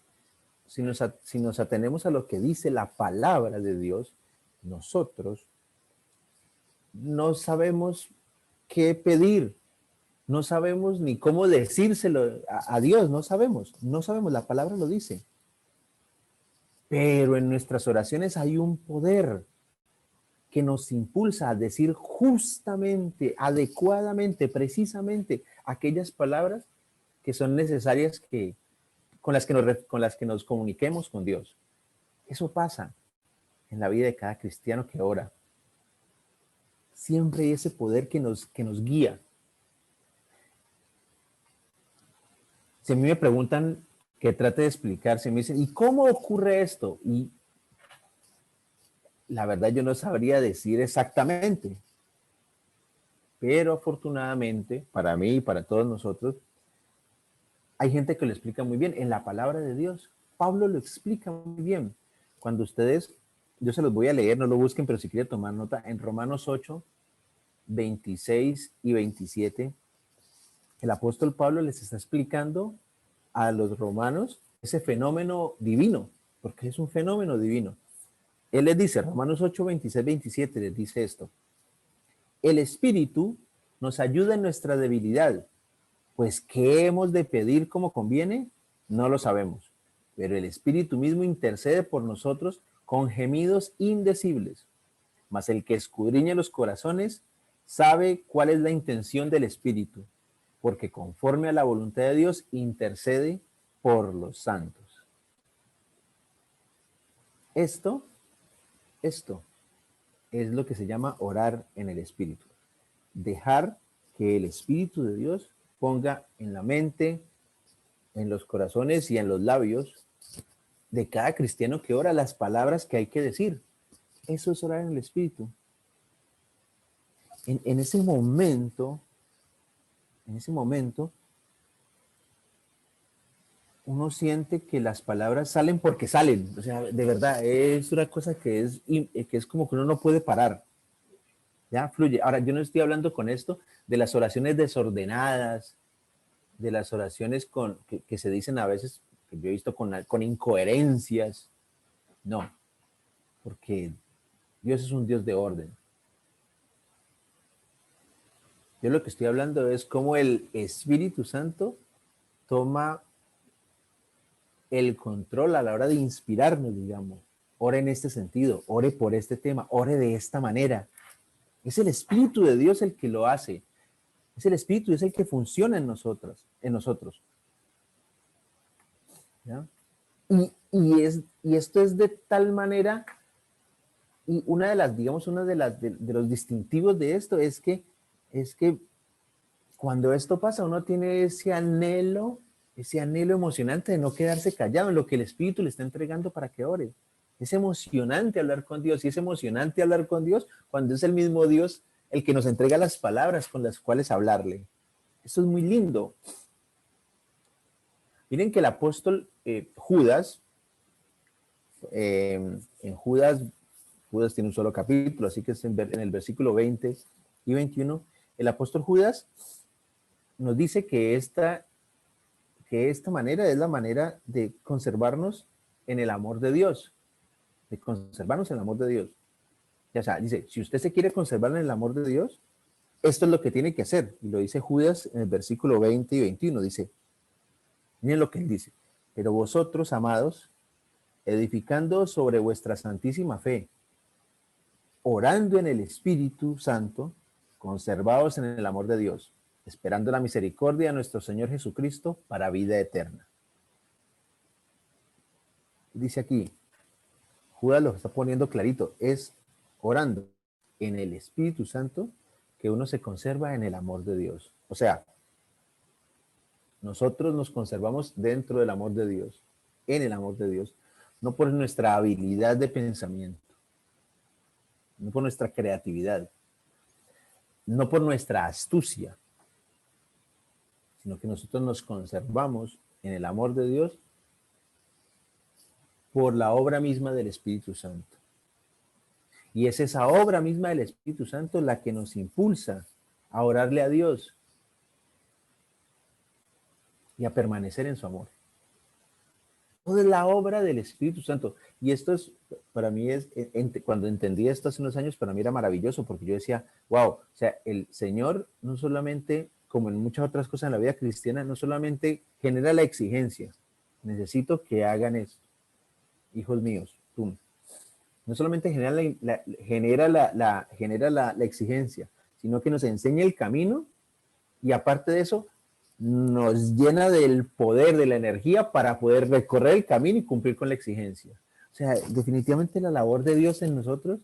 si nos atenemos a lo que dice la palabra de Dios, nosotros no sabemos qué pedir, no sabemos ni cómo decírselo a Dios, no sabemos, la palabra lo dice. Pero en nuestras oraciones hay un poder que nos impulsa a decir justamente, adecuadamente, precisamente aquellas palabras que son necesarias con las que nos comuniquemos con Dios. Eso pasa en la vida de cada cristiano que ora. Siempre hay ese poder que nos guía. Si a mí me preguntan que trate de explicar, si me dicen, ¿y cómo ocurre esto? Y la verdad yo no sabría decir exactamente. Pero afortunadamente, para mí y para todos nosotros, hay gente que lo explica muy bien. En la palabra de Dios, Pablo lo explica muy bien. Cuando ustedes, yo se los voy a leer, no lo busquen, pero si quieren tomar nota, en Romanos 8, 26 y 27, el apóstol Pablo les está explicando a los romanos ese fenómeno divino, porque es un fenómeno divino. Él les dice, Romanos 8, 26, 27, les dice esto. El Espíritu nos ayuda en nuestra debilidad, pues ¿qué hemos de pedir como conviene? No lo sabemos, pero el Espíritu mismo intercede por nosotros con gemidos indecibles. Mas el que escudriña los corazones sabe cuál es la intención del Espíritu, porque conforme a la voluntad de Dios intercede por los santos. Esto es lo que se llama orar en el Espíritu. Dejar que el Espíritu de Dios ponga en la mente, en los corazones y en los labios de cada cristiano que ora las palabras que hay que decir. Eso es orar en el Espíritu. En ese momento, uno siente que las palabras salen porque salen. O sea, de verdad, es una cosa que es como que uno no puede parar. Ya fluye. Ahora, yo no estoy hablando con esto de las oraciones desordenadas, de las oraciones que se dicen a veces, que yo he visto con incoherencias. No, porque Dios es un Dios de orden. Yo lo que estoy hablando es cómo el Espíritu Santo toma el control a la hora de inspirarnos, digamos. Ore en este sentido, ore por este tema, ore de esta manera. Es el Espíritu de Dios el que lo hace. Es el Espíritu, es el que funciona en nosotros. ¿Ya? Y esto es de tal manera, y uno de los distintivos de esto es que cuando esto pasa, uno tiene ese anhelo emocionante de no quedarse callado en lo que el Espíritu le está entregando para que ore. Es emocionante hablar con Dios, y es emocionante hablar con Dios cuando es el mismo Dios el que nos entrega las palabras con las cuales hablarle. Eso es muy lindo. Miren que el apóstol Judas, en Judas tiene un solo capítulo, así que es en el versículo 20 y 21, el apóstol Judas nos dice que esta manera es la manera de conservarnos en el amor de Dios. Ya sea, dice, si usted se quiere conservar en el amor de Dios, esto es lo que tiene que hacer. Y lo dice Judas en el versículo 20 y 21. Dice, miren lo que él dice. Pero vosotros, amados, edificando sobre vuestra santísima fe, orando en el Espíritu Santo, conservados en el amor de Dios, esperando la misericordia de nuestro Señor Jesucristo para vida eterna. Dice aquí, Judas lo está poniendo clarito, es orando en el Espíritu Santo que uno se conserva en el amor de Dios. O sea, nosotros nos conservamos dentro del amor de Dios, en el amor de Dios, no por nuestra habilidad de pensamiento, no por nuestra creatividad. no por nuestra astucia, sino que nosotros nos conservamos en el amor de Dios por la obra misma del Espíritu Santo. Y es esa obra misma del Espíritu Santo la que nos impulsa a orarle a Dios y a permanecer en su amor. Toda es la obra del Espíritu Santo. Y esto es, para mí, cuando entendí esto hace unos años, para mí era maravilloso, porque yo decía, wow, o sea, el Señor no solamente, como en muchas otras cosas en la vida cristiana, no solamente genera la exigencia, necesito que hagan esto, hijos míos, tú. No solamente genera la exigencia, sino que nos enseña el camino y aparte de eso, nos llena del poder, de la energía para poder recorrer el camino y cumplir con la exigencia. O sea, definitivamente la labor de Dios en nosotros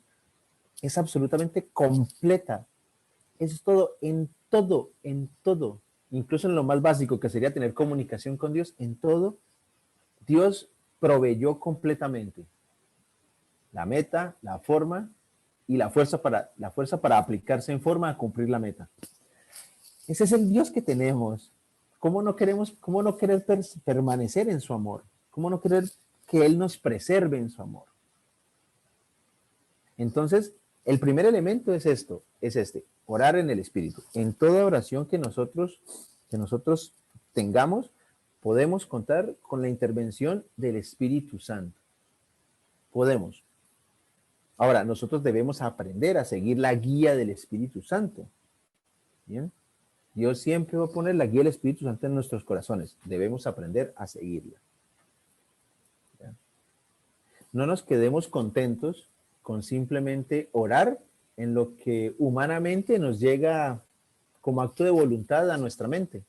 es absolutamente completa. Es todo, incluso en lo más básico que sería tener comunicación con Dios, en todo, Dios proveyó completamente la meta, la forma y la fuerza para aplicarse en forma a cumplir la meta. Ese es el Dios que tenemos. ¿Cómo no querer permanecer en su amor? ¿Cómo no querer que Él nos preserve en su amor? Entonces, el primer elemento es este, orar en el Espíritu. En toda oración que nosotros tengamos, podemos contar con la intervención del Espíritu Santo. Podemos. Ahora, nosotros debemos aprender a seguir la guía del Espíritu Santo. ¿Bien? Dios siempre va a poner la guía del Espíritu Santo en nuestros corazones. Debemos aprender a seguirla. ¿Ya? No nos quedemos contentos con simplemente orar en lo que humanamente nos llega como acto de voluntad a nuestra mente,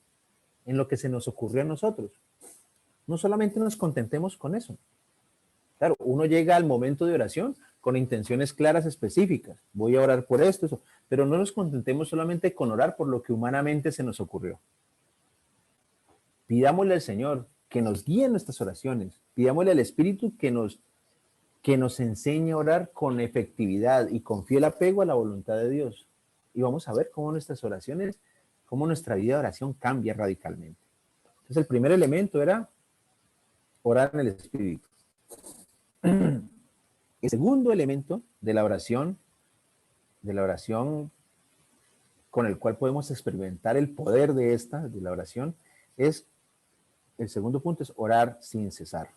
en lo que se nos ocurrió a nosotros. No solamente nos contentemos con eso. Claro, uno llega al momento de oración con intenciones claras, específicas. Voy a orar por esto, eso. Pero no nos contentemos solamente con orar por lo que humanamente se nos ocurrió. Pidámosle al Señor que nos guíe en nuestras oraciones. Pidámosle al Espíritu que nos enseñe a orar con efectividad y con fiel apego a la voluntad de Dios. Y vamos a ver cómo nuestras oraciones, cómo nuestra vida de oración cambia radicalmente. Entonces el primer elemento era orar en el Espíritu. El segundo elemento de la oración con el cual podemos experimentar el poder de la oración, el segundo punto es orar sin cesar.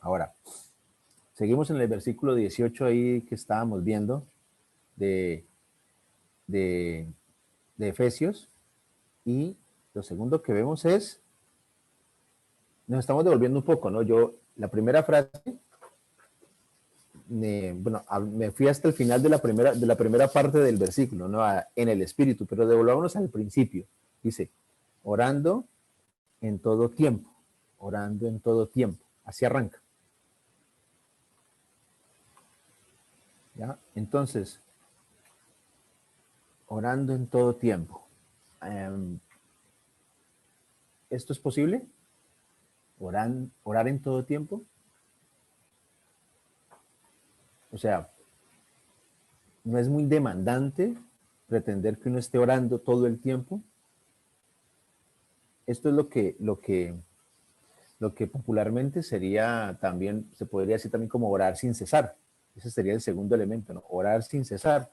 Ahora, seguimos en el versículo 18 ahí que estábamos viendo de Efesios, y lo segundo que vemos es, nos estamos devolviendo un poco, ¿no? La primera frase, me fui hasta el final de la primera parte del versículo, ¿no? En el Espíritu, pero devolvámonos al principio. Dice, orando en todo tiempo, así arranca. ¿Ya? Entonces, orando en todo tiempo. ¿Esto es posible? ¿Orar en todo tiempo? O sea, ¿no es muy demandante pretender que uno esté orando todo el tiempo? Esto es lo que popularmente sería también, se podría decir también como orar sin cesar. Ese sería el segundo elemento, ¿no? Orar sin cesar.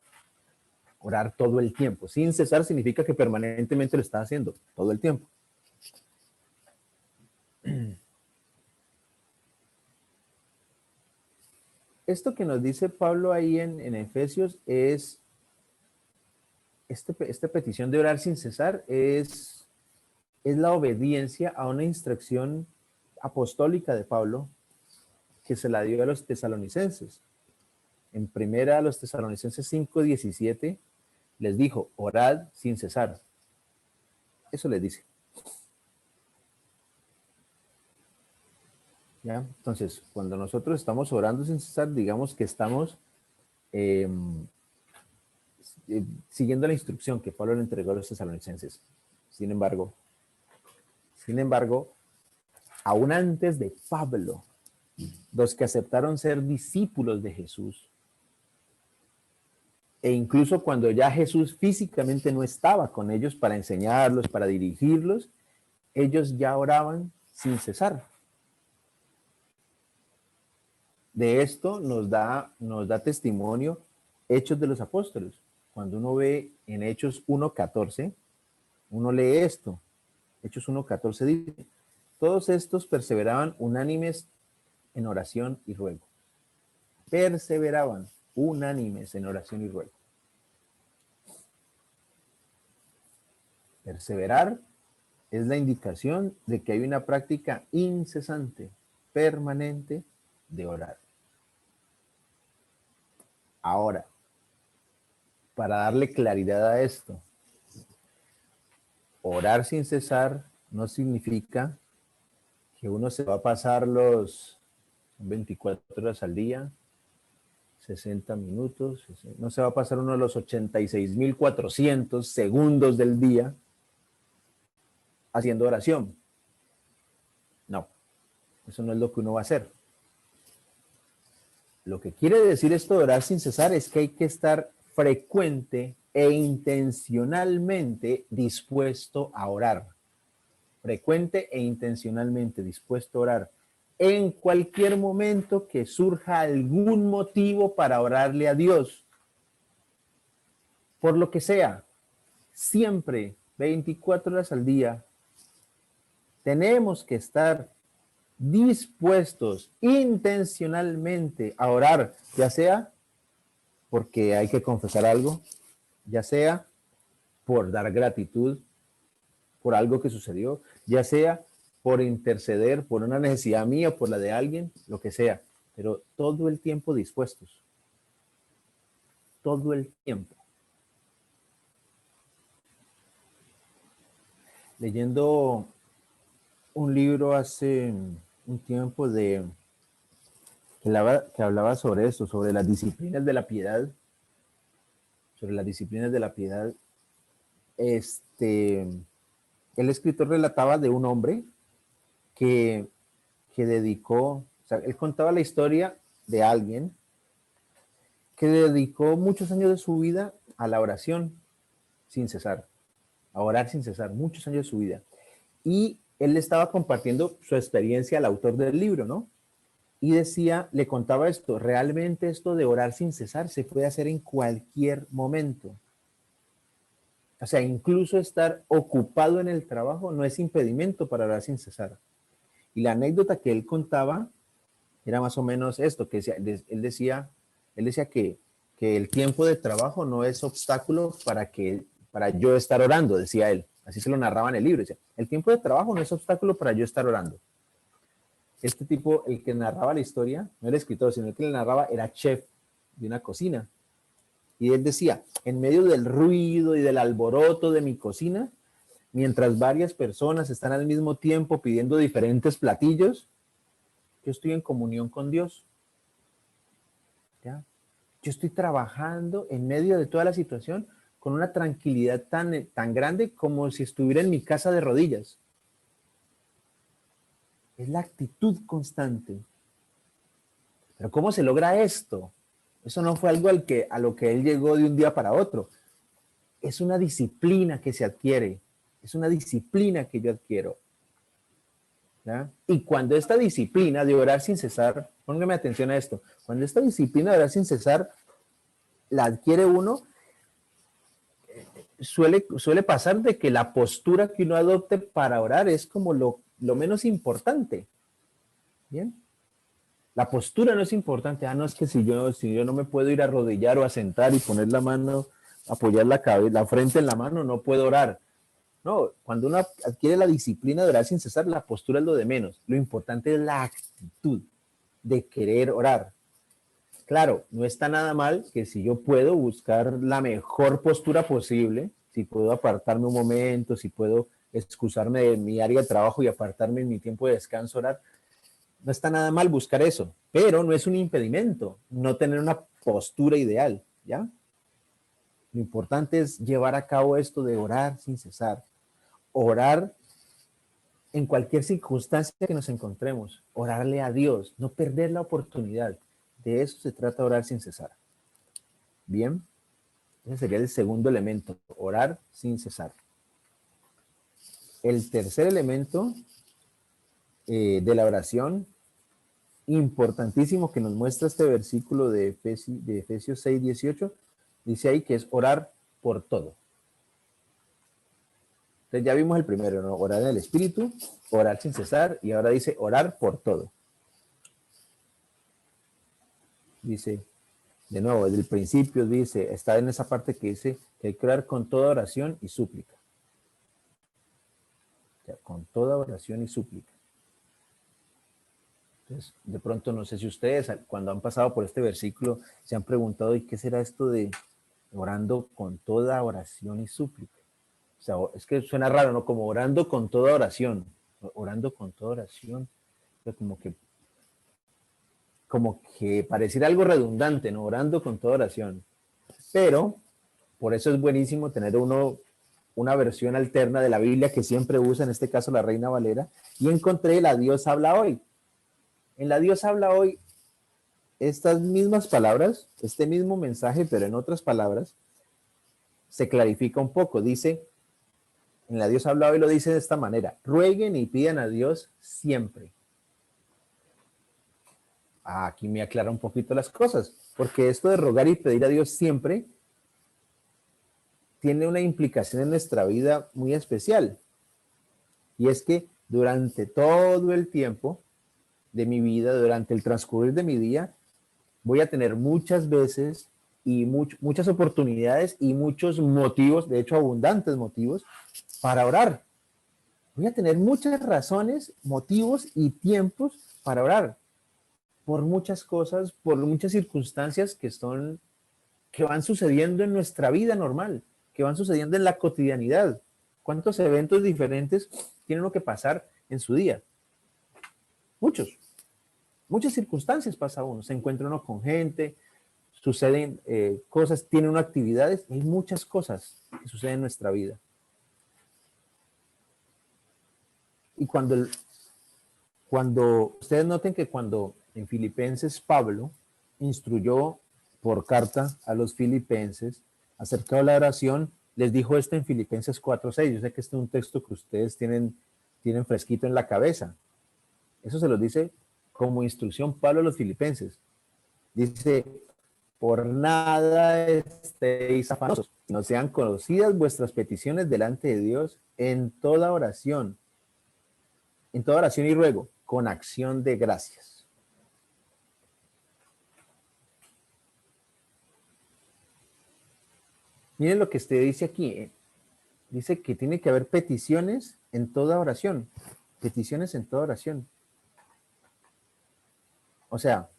Orar todo el tiempo. Sin cesar significa que permanentemente lo está haciendo, todo el tiempo. Esto que nos dice Pablo ahí en Efesios es, esta petición de orar sin cesar es la obediencia a una instrucción apostólica de Pablo que se la dio a los tesalonicenses. En primera a los tesalonicenses 5:17 les dijo, orad sin cesar. Eso les dice. ¿Ya? Entonces, cuando nosotros estamos orando sin cesar, digamos que estamos siguiendo la instrucción que Pablo le entregó a los tesalonicenses. Sin embargo, aún antes de Pablo, los que aceptaron ser discípulos de Jesús, E incluso cuando ya Jesús físicamente no estaba con ellos para enseñarlos, para dirigirlos, ellos ya oraban sin cesar. De esto nos da testimonio Hechos de los Apóstoles. Cuando uno ve en Hechos 1:14, uno lee esto. Hechos 1:14 dice: todos estos perseveraban unánimes en oración y ruego. Perseveraban unánimes en oración y ruego. Perseverar es la indicación de que hay una práctica incesante, permanente de orar. Ahora, para darle claridad a esto, orar sin cesar no significa que uno se va a pasar los 24 horas al día, 60 minutos, no se va a pasar uno de los 86.400 segundos del día haciendo oración. No, eso no es lo que uno va a hacer. Lo que quiere decir esto de orar sin cesar es que hay que estar frecuente e intencionalmente dispuesto a orar. Frecuente e intencionalmente dispuesto a orar. En cualquier momento que surja algún motivo para orarle a Dios. Por lo que sea, siempre, 24 horas al día, tenemos que estar dispuestos intencionalmente a orar, ya sea porque hay que confesar algo, ya sea por dar gratitud por algo que sucedió, ya sea por interceder por una necesidad mía, por la de alguien, lo que sea, pero todo el tiempo dispuestos. Todo el tiempo. Leyendo un libro hace un tiempo que hablaba sobre eso, sobre las disciplinas de la piedad, el escritor relataba de un hombre que dedicó, o sea, él contaba la historia de alguien que dedicó muchos años de su vida a la oración sin cesar, a orar sin cesar, muchos años de su vida. Y él le estaba compartiendo su experiencia al autor del libro, ¿no? Y decía, le contaba esto, realmente esto de orar sin cesar se puede hacer en cualquier momento. O sea, incluso estar ocupado en el trabajo no es impedimento para orar sin cesar. Y la anécdota que él contaba era más o menos esto, que él decía que el tiempo de trabajo no es obstáculo para yo estar orando, decía él. Así se lo narraba en el libro. Decía, el tiempo de trabajo no es obstáculo para yo estar orando. Este tipo, el que narraba la historia, no era escritor, sino el que le narraba, era chef de una cocina. Y él decía, en medio del ruido y del alboroto de mi cocina, mientras varias personas están al mismo tiempo pidiendo diferentes platillos, yo estoy en comunión con Dios. ¿Ya? Yo estoy trabajando en medio de toda la situación con una tranquilidad tan grande como si estuviera en mi casa de rodillas. Es la actitud constante. Pero ¿cómo se logra esto? Eso no fue algo a lo que él llegó de un día para otro. Es una disciplina que se adquiere. Es una disciplina que yo adquiero. ¿Ya? Y cuando esta disciplina de orar sin cesar, póngame atención a esto, cuando esta disciplina de orar sin cesar la adquiere uno, suele pasar de que la postura que uno adopte para orar es como lo menos importante. ¿Bien? La postura no es importante. No es que si yo no me puedo ir a arrodillar o a sentar y poner la mano, apoyar la frente en la mano, no puedo orar. No, cuando uno adquiere la disciplina de orar sin cesar, la postura es lo de menos. Lo importante es la actitud de querer orar. Claro, no está nada mal que si yo puedo buscar la mejor postura posible, si puedo apartarme un momento, si puedo excusarme de mi área de trabajo y apartarme en mi tiempo de descanso, orar, no está nada mal buscar eso, pero no es un impedimento no tener una postura ideal, ¿ya? Lo importante es llevar a cabo esto de orar sin cesar. Orar en cualquier circunstancia que nos encontremos. Orarle a Dios, no perder la oportunidad. De eso se trata orar sin cesar. Bien. Ese sería el segundo elemento, orar sin cesar. El tercer elemento de la oración, importantísimo, que nos muestra este versículo de Efesios 6, 18, dice ahí que es orar por todo. Entonces ya vimos el primero, ¿no? Orar en el Espíritu, orar sin cesar, y ahora dice orar por todo. Dice, de nuevo, desde el principio dice, está en esa parte que dice que hay que orar con toda oración y súplica. O sea, con toda oración y súplica. Entonces, de pronto, no sé si ustedes, cuando han pasado por este versículo, se han preguntado, ¿y qué será esto de orando con toda oración y súplica? O sea, es que suena raro, ¿no? Como orando con toda oración. Orando con toda oración. O sea, como que pareciera algo redundante, ¿no? Orando con toda oración. Pero, por eso es buenísimo tener una versión alterna de la Biblia que siempre usa, en este caso la Reina Valera, y encontré la Dios habla hoy. En la Dios habla hoy, estas mismas palabras, este mismo mensaje, pero en otras palabras, se clarifica un poco. Dice, en la Dios habla hoy lo dice de esta manera: rueguen y pidan a Dios siempre. Aquí me aclara un poquito las cosas, porque esto de rogar y pedir a Dios siempre tiene una implicación en nuestra vida muy especial. Y es que durante todo el tiempo de mi vida, durante el transcurrir de mi día, voy a tener muchas veces y muchas oportunidades y muchos motivos, de hecho abundantes motivos, para orar. Voy a tener muchas razones, motivos y tiempos para orar. Por muchas cosas, por muchas circunstancias que van sucediendo en nuestra vida normal, que van sucediendo en la cotidianidad. ¿Cuántos eventos diferentes tiene uno que pasar en su día? Muchas circunstancias pasa uno. Se encuentra uno con gente, suceden cosas, tiene uno actividades, hay muchas cosas que suceden en nuestra vida. Y cuando ustedes noten que cuando en Filipenses Pablo instruyó por carta a los filipenses acerca de la oración, les dijo esto en Filipenses 4:6. Yo sé que este es un texto que ustedes tienen fresquito en la cabeza. Eso se los dice como instrucción Pablo a los filipenses. Dice, por nada estéis afanosos, no sean conocidas vuestras peticiones delante de Dios en toda oración y ruego, con acción de gracias. Miren lo que usted dice aquí. Dice que tiene que haber peticiones en toda oración. Peticiones en toda oración. O sea,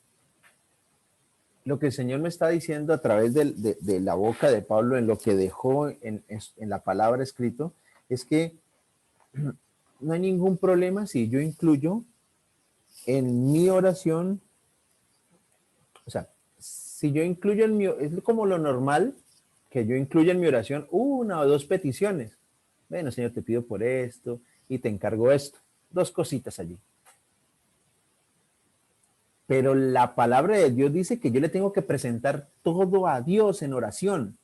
lo que el Señor me está diciendo a través de la boca de Pablo, en lo que dejó en la palabra escrito, es que no hay ningún problema si yo incluyo en mi oración, o sea, si yo incluyo es como lo normal que yo incluya en mi oración una o dos peticiones. Bueno, Señor, te pido por esto y te encargo esto. 2 cositas allí. Pero la palabra de Dios dice que yo le tengo que presentar todo a Dios en oración.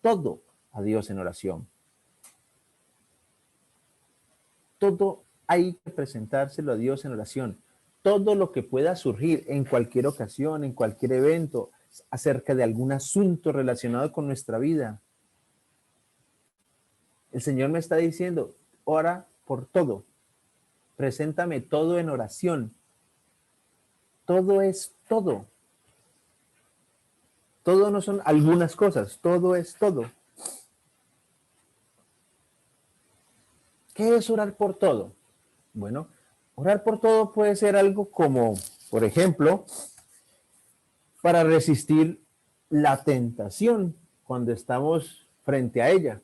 Todo a Dios en oración. Todo hay que presentárselo a Dios en oración. Todo lo que pueda surgir en cualquier ocasión, en cualquier evento, acerca de algún asunto relacionado con nuestra vida. El Señor me está diciendo, ora por todo. Preséntame todo en oración. Todo es todo. Todo no son algunas cosas, todo es todo. ¿Qué es orar por todo? Bueno, orar por todo puede ser algo como, por ejemplo, para resistir la tentación cuando estamos frente a ella,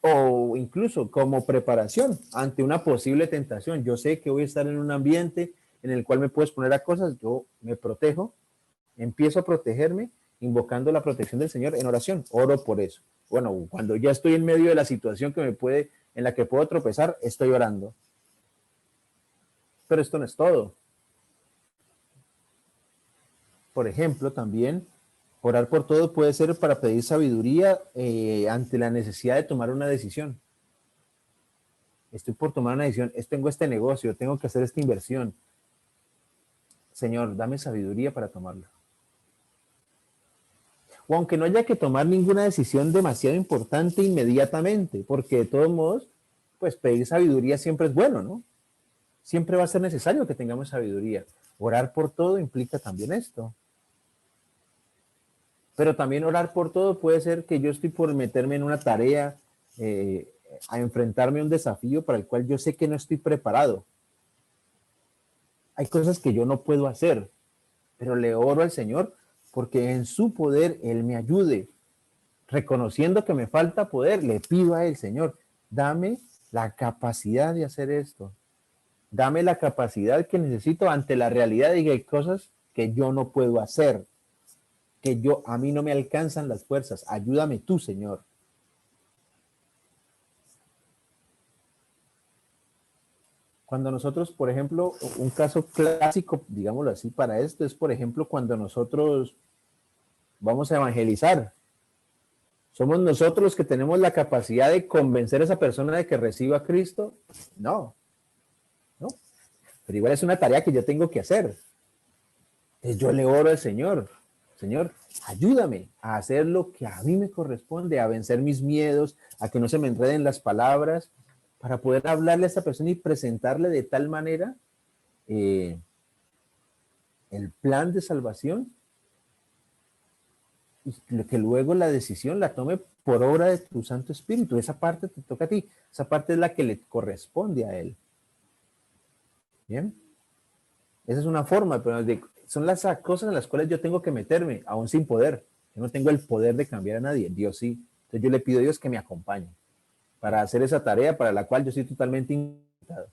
o incluso como preparación ante una posible tentación. Yo sé que voy a estar en un ambiente en el cual me puedo exponer a cosas, yo me protejo, empiezo a protegerme invocando la protección del Señor en oración, oro por eso. Bueno, cuando ya estoy en medio de la situación en la que puedo tropezar, estoy orando. Pero esto no es todo. Por ejemplo, también Orar por todo puede ser para pedir sabiduría ante la necesidad de tomar una decisión. Estoy por tomar una decisión, tengo este negocio, tengo que hacer esta inversión. Señor, dame sabiduría para tomarla. O aunque no haya que tomar ninguna decisión demasiado importante inmediatamente, porque de todos modos, pues pedir sabiduría siempre es bueno, ¿no? Siempre va a ser necesario que tengamos sabiduría. Orar por todo implica también esto. Pero también orar por todo puede ser que yo estoy por meterme en una tarea, a enfrentarme a un desafío para el cual yo sé que no estoy preparado. Hay cosas que yo no puedo hacer, pero le oro al Señor porque en su poder Él me ayude. Reconociendo que me falta poder, le pido a Él, Señor, dame la capacidad de hacer esto. Dame la capacidad que necesito ante la realidad de que hay cosas que yo no puedo hacer, que a mí no me alcanzan las fuerzas. Ayúdame tú, Señor. Cuando nosotros, por ejemplo, un caso clásico, digámoslo así, para esto es, por ejemplo, cuando nosotros vamos a evangelizar. ¿Somos nosotros los que tenemos la capacidad de convencer a esa persona de que reciba a Cristo? No. Pero igual es una tarea que yo tengo que hacer. Entonces yo le oro al Señor. Señor, ayúdame a hacer lo que a mí me corresponde, a vencer mis miedos, a que no se me enreden las palabras, para poder hablarle a esta persona y presentarle de tal manera el plan de salvación y que luego la decisión la tome por obra de tu Santo Espíritu. Esa parte te toca a ti, esa parte es la que le corresponde a Él. ¿Bien? Esa es una forma, pero son las cosas en las cuales yo tengo que meterme, aún sin poder. Yo no tengo el poder de cambiar a nadie, Dios sí. Entonces yo le pido a Dios que me acompañe para hacer esa tarea para la cual yo estoy totalmente invitado.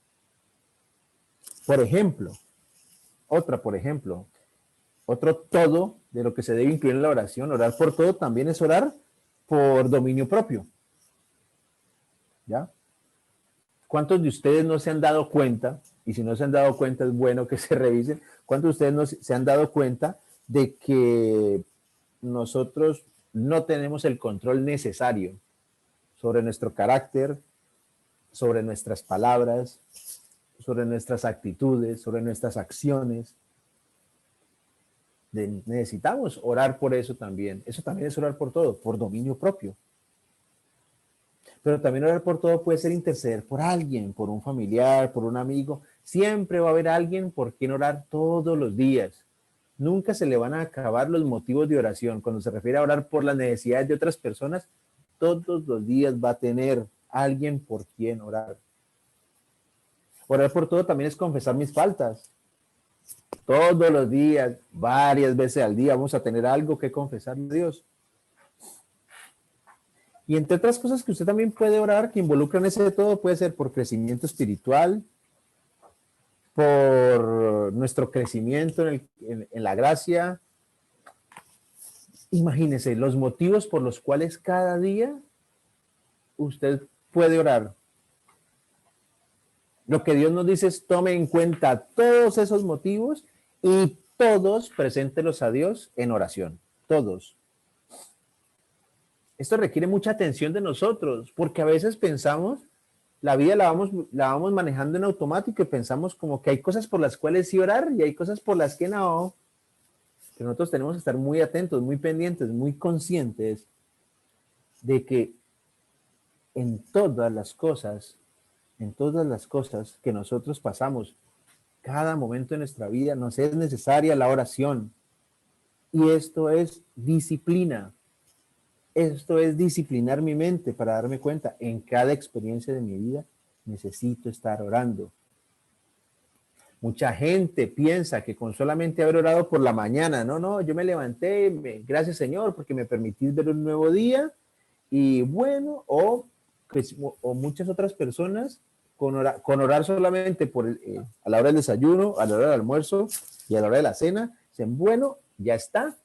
Por ejemplo, otro todo de lo que se debe incluir en la oración, orar por todo también es orar por dominio propio. ¿Ya? ¿Cuántos de ustedes no se han dado cuenta? Y si no se han dado cuenta es bueno que se revisen. ¿Cuántos de ustedes no se han dado cuenta de que nosotros no tenemos el control necesario sobre nuestro carácter, sobre nuestras palabras, sobre nuestras actitudes, sobre nuestras acciones? Necesitamos orar por eso también. Eso también es orar por todo, por dominio propio. Pero también orar por todo puede ser interceder por alguien, por un familiar, por un amigo. Siempre va a haber alguien por quien orar todos los días. Nunca se le van a acabar los motivos de oración. Cuando se refiere a orar por las necesidades de otras personas, todos los días va a tener alguien por quien orar. Orar por todo también es confesar mis faltas. Todos los días, varias veces al día, vamos a tener algo que confesarle a Dios. Y entre otras cosas que usted también puede orar, que involucran ese de todo, puede ser por crecimiento espiritual, por nuestro crecimiento en la gracia. Imagínese los motivos por los cuales cada día usted puede orar. Lo que Dios nos dice es tome en cuenta todos esos motivos y todos preséntelos a Dios en oración. Todos. Esto requiere mucha atención de nosotros, porque a veces pensamos, la vida la vamos manejando en automático y pensamos como que hay cosas por las cuales sí orar y hay cosas por las que no. Que nosotros tenemos que estar muy atentos, muy pendientes, muy conscientes de que en todas las cosas que nosotros pasamos, cada momento de nuestra vida nos es necesaria la oración. Y esto es disciplina. Esto es disciplinar mi mente para darme cuenta, en cada experiencia de mi vida necesito estar orando. Mucha gente piensa que con solamente haber orado por la mañana, no, yo me levanté, gracias Señor, porque me permitís ver un nuevo día, y bueno, o muchas otras personas con orar solamente a la hora del desayuno, a la hora del almuerzo y a la hora de la cena, dicen, bueno, ya está,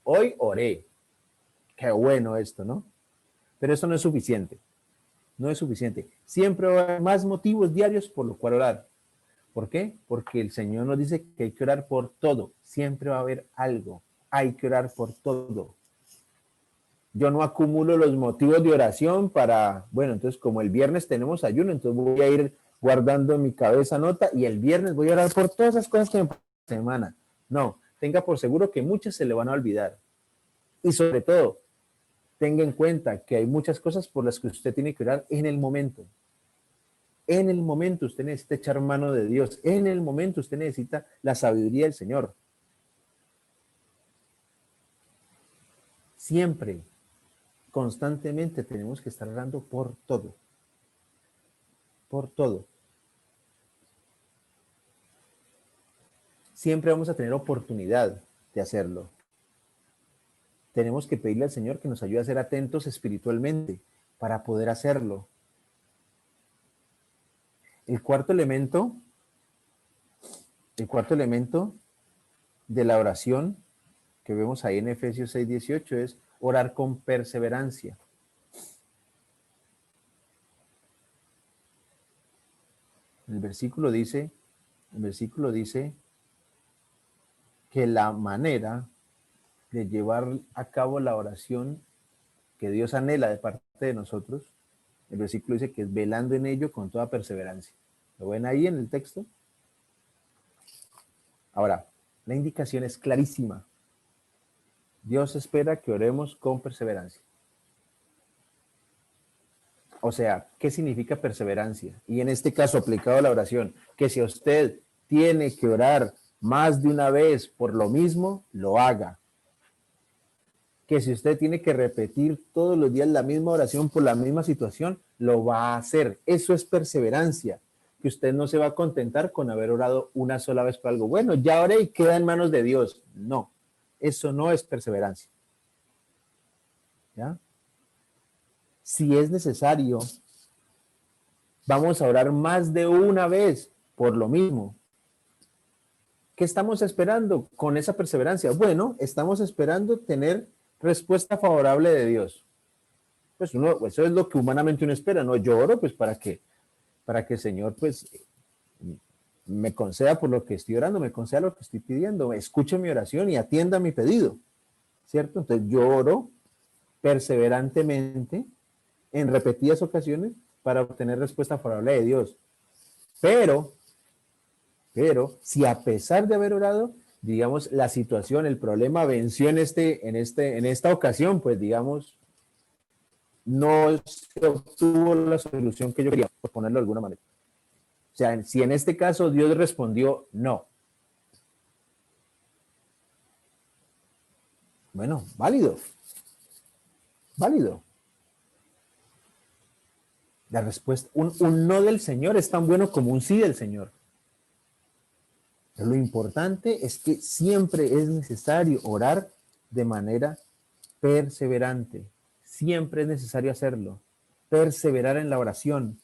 hoy oré. Qué bueno esto, ¿no? Pero eso no es suficiente. No es suficiente. Siempre va a haber más motivos diarios por los cuales orar. ¿Por qué? Porque el Señor nos dice que hay que orar por todo. Siempre va a haber algo hay que orar por todo. Yo no acumulo los motivos de oración para, bueno, entonces como el viernes tenemos ayuno, entonces voy a ir guardando en mi cabeza nota y el viernes voy a orar por todas esas cosas que me pasan esta semana. No, tenga por seguro que muchas se le van a olvidar. Y sobre todo, tenga en cuenta que hay muchas cosas por las que usted tiene que orar en el momento. En el momento usted necesita echar mano de Dios. En el momento usted necesita la sabiduría del Señor. Siempre, constantemente tenemos que estar orando por todo. Por todo. Siempre vamos a tener oportunidad de hacerlo. Tenemos que pedirle al Señor que nos ayude a ser atentos espiritualmente para poder hacerlo. El cuarto elemento de la oración que vemos ahí en Efesios 6:18 es orar con perseverancia. El versículo dice que la manera de llevar a cabo la oración que Dios anhela de parte de nosotros, el versículo dice que es velando en ello con toda perseverancia. ¿Lo ven ahí en el texto? Ahora, la indicación es clarísima. Dios espera que oremos con perseverancia. O sea, ¿qué significa perseverancia? Y en este caso aplicado a la oración, que si usted tiene que orar más de una vez por lo mismo, lo haga. Que si usted tiene que repetir todos los días la misma oración por la misma situación, lo va a hacer. Eso es perseverancia. Que usted no se va a contentar con haber orado una sola vez por algo. Bueno, ya oré y queda en manos de Dios. No, eso no es perseverancia. ¿Ya? Si es necesario, vamos a orar más de una vez por lo mismo. ¿Qué estamos esperando con esa perseverancia? Bueno, estamos esperando tener respuesta favorable de Dios. Pues eso es lo que humanamente uno espera, ¿no? Yo oro pues para que el Señor pues me conceda por lo que estoy orando, me conceda lo que estoy pidiendo, escuche mi oración y atienda mi pedido, ¿cierto? Entonces yo oro perseverantemente en repetidas ocasiones para obtener respuesta favorable de Dios. Pero si a pesar de haber orado, digamos, la situación, el problema venció en esta ocasión, pues digamos, no se obtuvo la solución que yo quería, por ponerlo de alguna manera. O sea, si en este caso Dios respondió no. Bueno, válido. Válido. La respuesta, un no del Señor es tan bueno como un sí del Señor. Pero lo importante es que siempre es necesario orar de manera perseverante. Siempre es necesario hacerlo. Perseverar en la oración.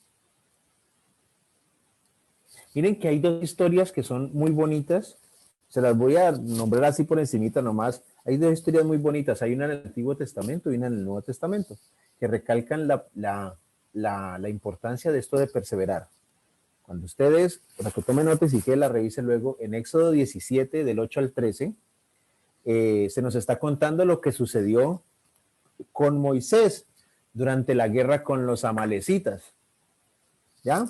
Miren que hay dos historias que son muy bonitas. Se las voy a nombrar así por encimita nomás. Hay dos historias muy bonitas. Hay una en el Antiguo Testamento y una en el Nuevo Testamento, que recalcan la importancia de esto de perseverar. Cuando ustedes, para que tomen notas y que la revisen luego, en Éxodo 17, del 8 al 13, se nos está contando lo que sucedió con Moisés durante la guerra con los amalecitas. ¿Ya?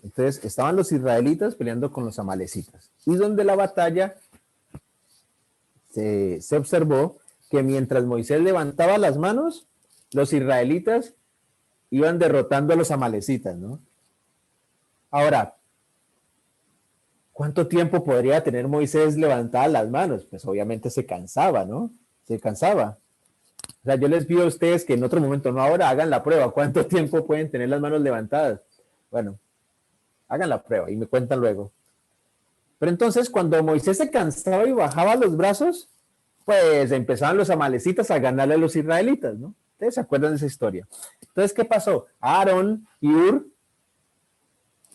Entonces, estaban los israelitas peleando con los amalecitas. Y donde la batalla se observó que mientras Moisés levantaba las manos, los israelitas iban derrotando a los amalecitas, ¿no? Ahora, ¿cuánto tiempo podría tener Moisés levantadas las manos? Pues obviamente se cansaba, ¿no? Se cansaba. O sea, yo les pido a ustedes que en otro momento, no ahora, hagan la prueba. ¿Cuánto tiempo pueden tener las manos levantadas? Bueno, hagan la prueba y me cuentan luego. Pero entonces, cuando Moisés se cansaba y bajaba los brazos, pues empezaban los amalecitas a ganarle a los israelitas, ¿no? Ustedes se acuerdan de esa historia. Entonces, ¿qué pasó? Aarón y Hur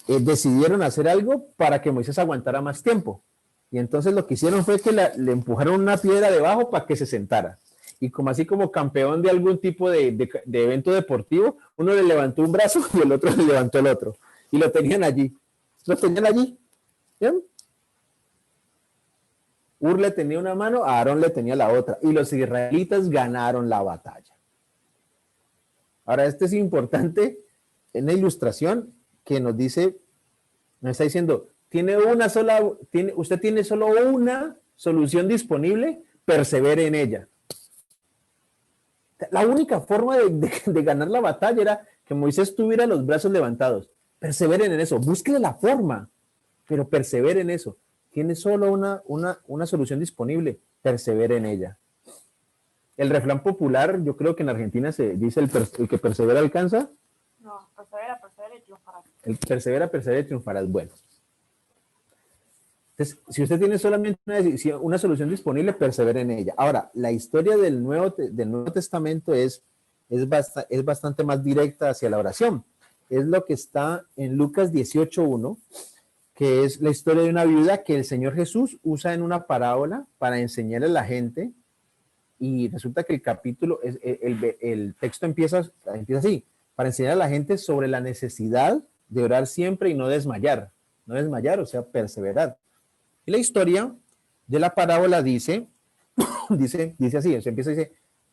decidieron hacer algo para que Moisés aguantara más tiempo. Y entonces lo que hicieron fue que le empujaron una piedra debajo para que se sentara. Y como así como campeón de algún tipo de evento deportivo, uno le levantó un brazo y el otro le levantó el otro. Y lo tenían allí. Lo tenían allí. ¿Bien? Ur le tenía una mano, Aarón le tenía la otra, y los israelitas ganaron la batalla. Ahora, esto es importante en la ilustración que nos dice, nos está diciendo, usted tiene solo una solución disponible, persevere en ella. La única forma de ganar la batalla era que Moisés tuviera los brazos levantados. Perseveren en eso, búsquele la forma, pero persevere en eso. Tiene solo una solución disponible, persevere en ella. El refrán popular, yo creo que en Argentina se dice el que persevera alcanza. No, persevera, persevera y triunfarás. El persevera, persevera y triunfarás. Bueno. Entonces, si usted tiene solamente una solución disponible, persevere en ella. Ahora, la historia del Nuevo Testamento es bastante más directa hacia la oración. Es lo que está en Lucas 18:1, que es la historia de una viuda que el Señor Jesús usa en una parábola para enseñarle a la gente. Y resulta que el capítulo, el texto empieza así, para enseñar a la gente sobre la necesidad de orar siempre y no desmayar. No desmayar, o sea, perseverar. Y la historia de la parábola dice así,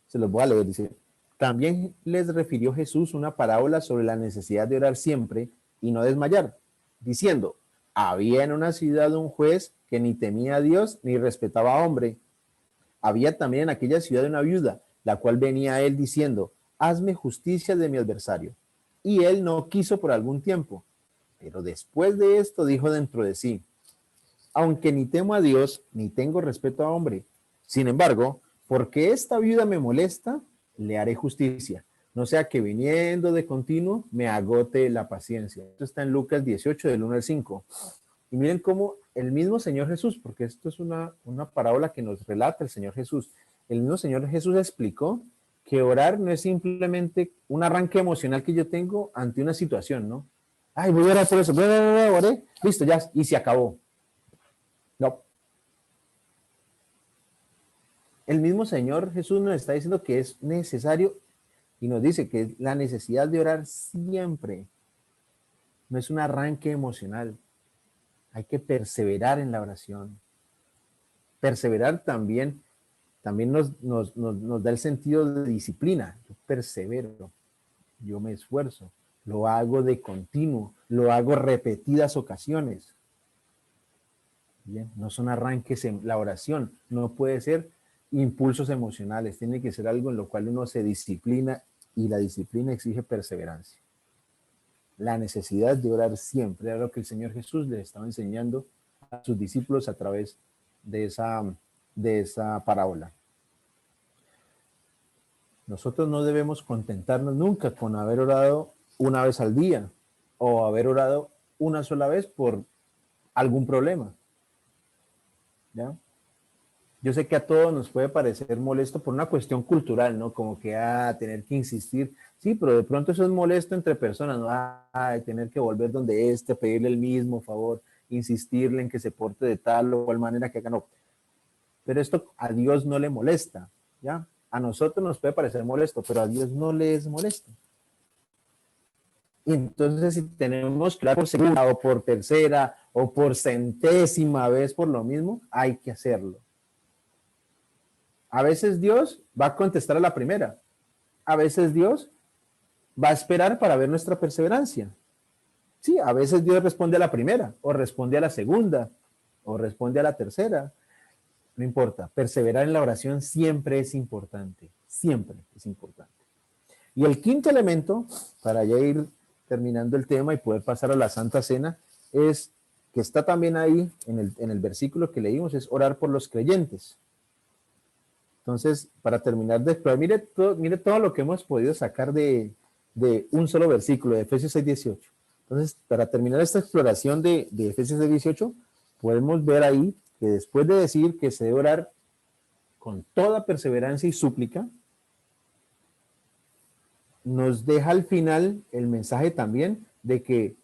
se los voy a leer, dice, también les refirió Jesús una parábola sobre la necesidad de orar siempre y no desmayar, diciendo, había en una ciudad un juez que ni temía a Dios ni respetaba a hombre. Había también en aquella ciudad una viuda, la cual venía a él diciendo, hazme justicia de mi adversario. Y él no quiso por algún tiempo. Pero después de esto dijo dentro de sí, aunque ni temo a Dios, ni tengo respeto a hombre. Sin embargo, porque esta viuda me molesta, le haré justicia. No sea que viniendo de continuo me agote la paciencia. Esto está en Lucas 18, del 1 al 5. Y miren cómo el mismo Señor Jesús, porque esto es una parábola que nos relata el Señor Jesús, el mismo Señor Jesús explicó que orar no es simplemente un arranque emocional que yo tengo ante una situación, ¿no? Ay, voy a orar por eso, oré, listo, ya, y se acabó. No. El mismo Señor Jesús nos está diciendo que es necesario y nos dice que es la necesidad de orar siempre. No es un arranque emocional. Hay que perseverar en la oración. Perseverar también nos da el sentido de disciplina. Yo persevero, yo me esfuerzo, lo hago de continuo, lo hago repetidas ocasiones. Bien, no son arranques en la oración, no puede ser impulsos emocionales, tiene que ser algo en lo cual uno se disciplina y la disciplina exige perseverancia. La necesidad de orar siempre era lo que el Señor Jesús le estaba enseñando a sus discípulos a través de esa parábola. Nosotros no debemos contentarnos nunca con haber orado una vez al día o haber orado una sola vez por algún problema. ¿Ya? Yo sé que a todos nos puede parecer molesto por una cuestión cultural, ¿no? Como que tener que insistir. Sí, pero de pronto eso es molesto entre personas, ¿no? Tener que volver donde pedirle el mismo favor, insistirle en que se porte de tal o cual manera que haga, no. Pero esto a Dios no le molesta, ¿ya? A nosotros nos puede parecer molesto, pero a Dios no le es molesto. Y entonces si tenemos que orar por segunda o por tercera o por centésima vez por lo mismo, hay que hacerlo. A veces Dios va a contestar a la primera. A veces Dios va a esperar para ver nuestra perseverancia. Sí, a veces Dios responde a la primera, o responde a la segunda, o responde a la tercera. No importa, perseverar en la oración siempre es importante. Siempre es importante. Y el quinto elemento, para ya ir terminando el tema y poder pasar a la Santa Cena, es que está también ahí en el versículo que leímos, es orar por los creyentes. Entonces, para terminar de explorar, mire todo lo que hemos podido sacar de un solo versículo, de Efesios 6:18. Entonces, para terminar esta exploración de Efesios 6:18, podemos ver ahí que después de decir que se debe orar con toda perseverancia y súplica, nos deja al final el mensaje también de que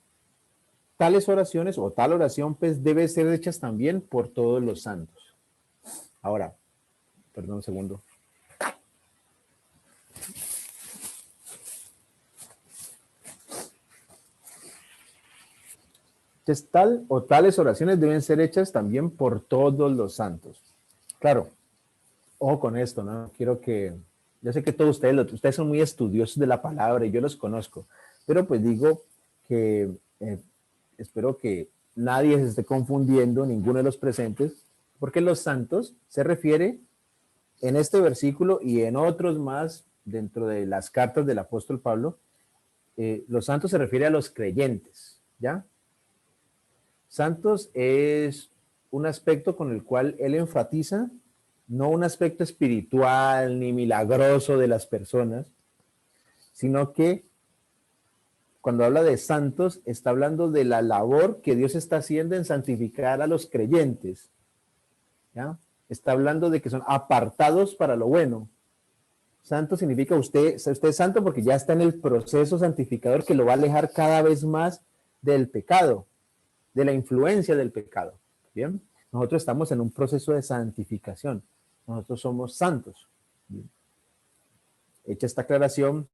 tales oraciones o tal oración pues debe ser hechas también por todos los santos. Ahora, perdón un segundo. Entonces, tales oraciones deben ser hechas también por todos los santos. Claro, ojo con esto, ¿no? Quiero que, yo sé que todos ustedes son muy estudiosos de la palabra y yo los conozco, pero pues digo que espero que nadie se esté confundiendo, ninguno de los presentes, porque los santos se refiere en este versículo y en otros más dentro de las cartas del apóstol Pablo, los santos se refiere a los creyentes, ¿ya? Santos es un aspecto con el cual él enfatiza, no un aspecto espiritual ni milagroso de las personas, sino que cuando habla de santos, está hablando de la labor que Dios está haciendo en santificar a los creyentes, ¿ya? Está hablando de que son apartados para lo bueno. Santo significa usted es santo porque ya está en el proceso santificador que lo va a alejar cada vez más del pecado, de la influencia del pecado. Bien, nosotros estamos en un proceso de santificación. Nosotros somos santos. Bien. Hecha esta aclaración,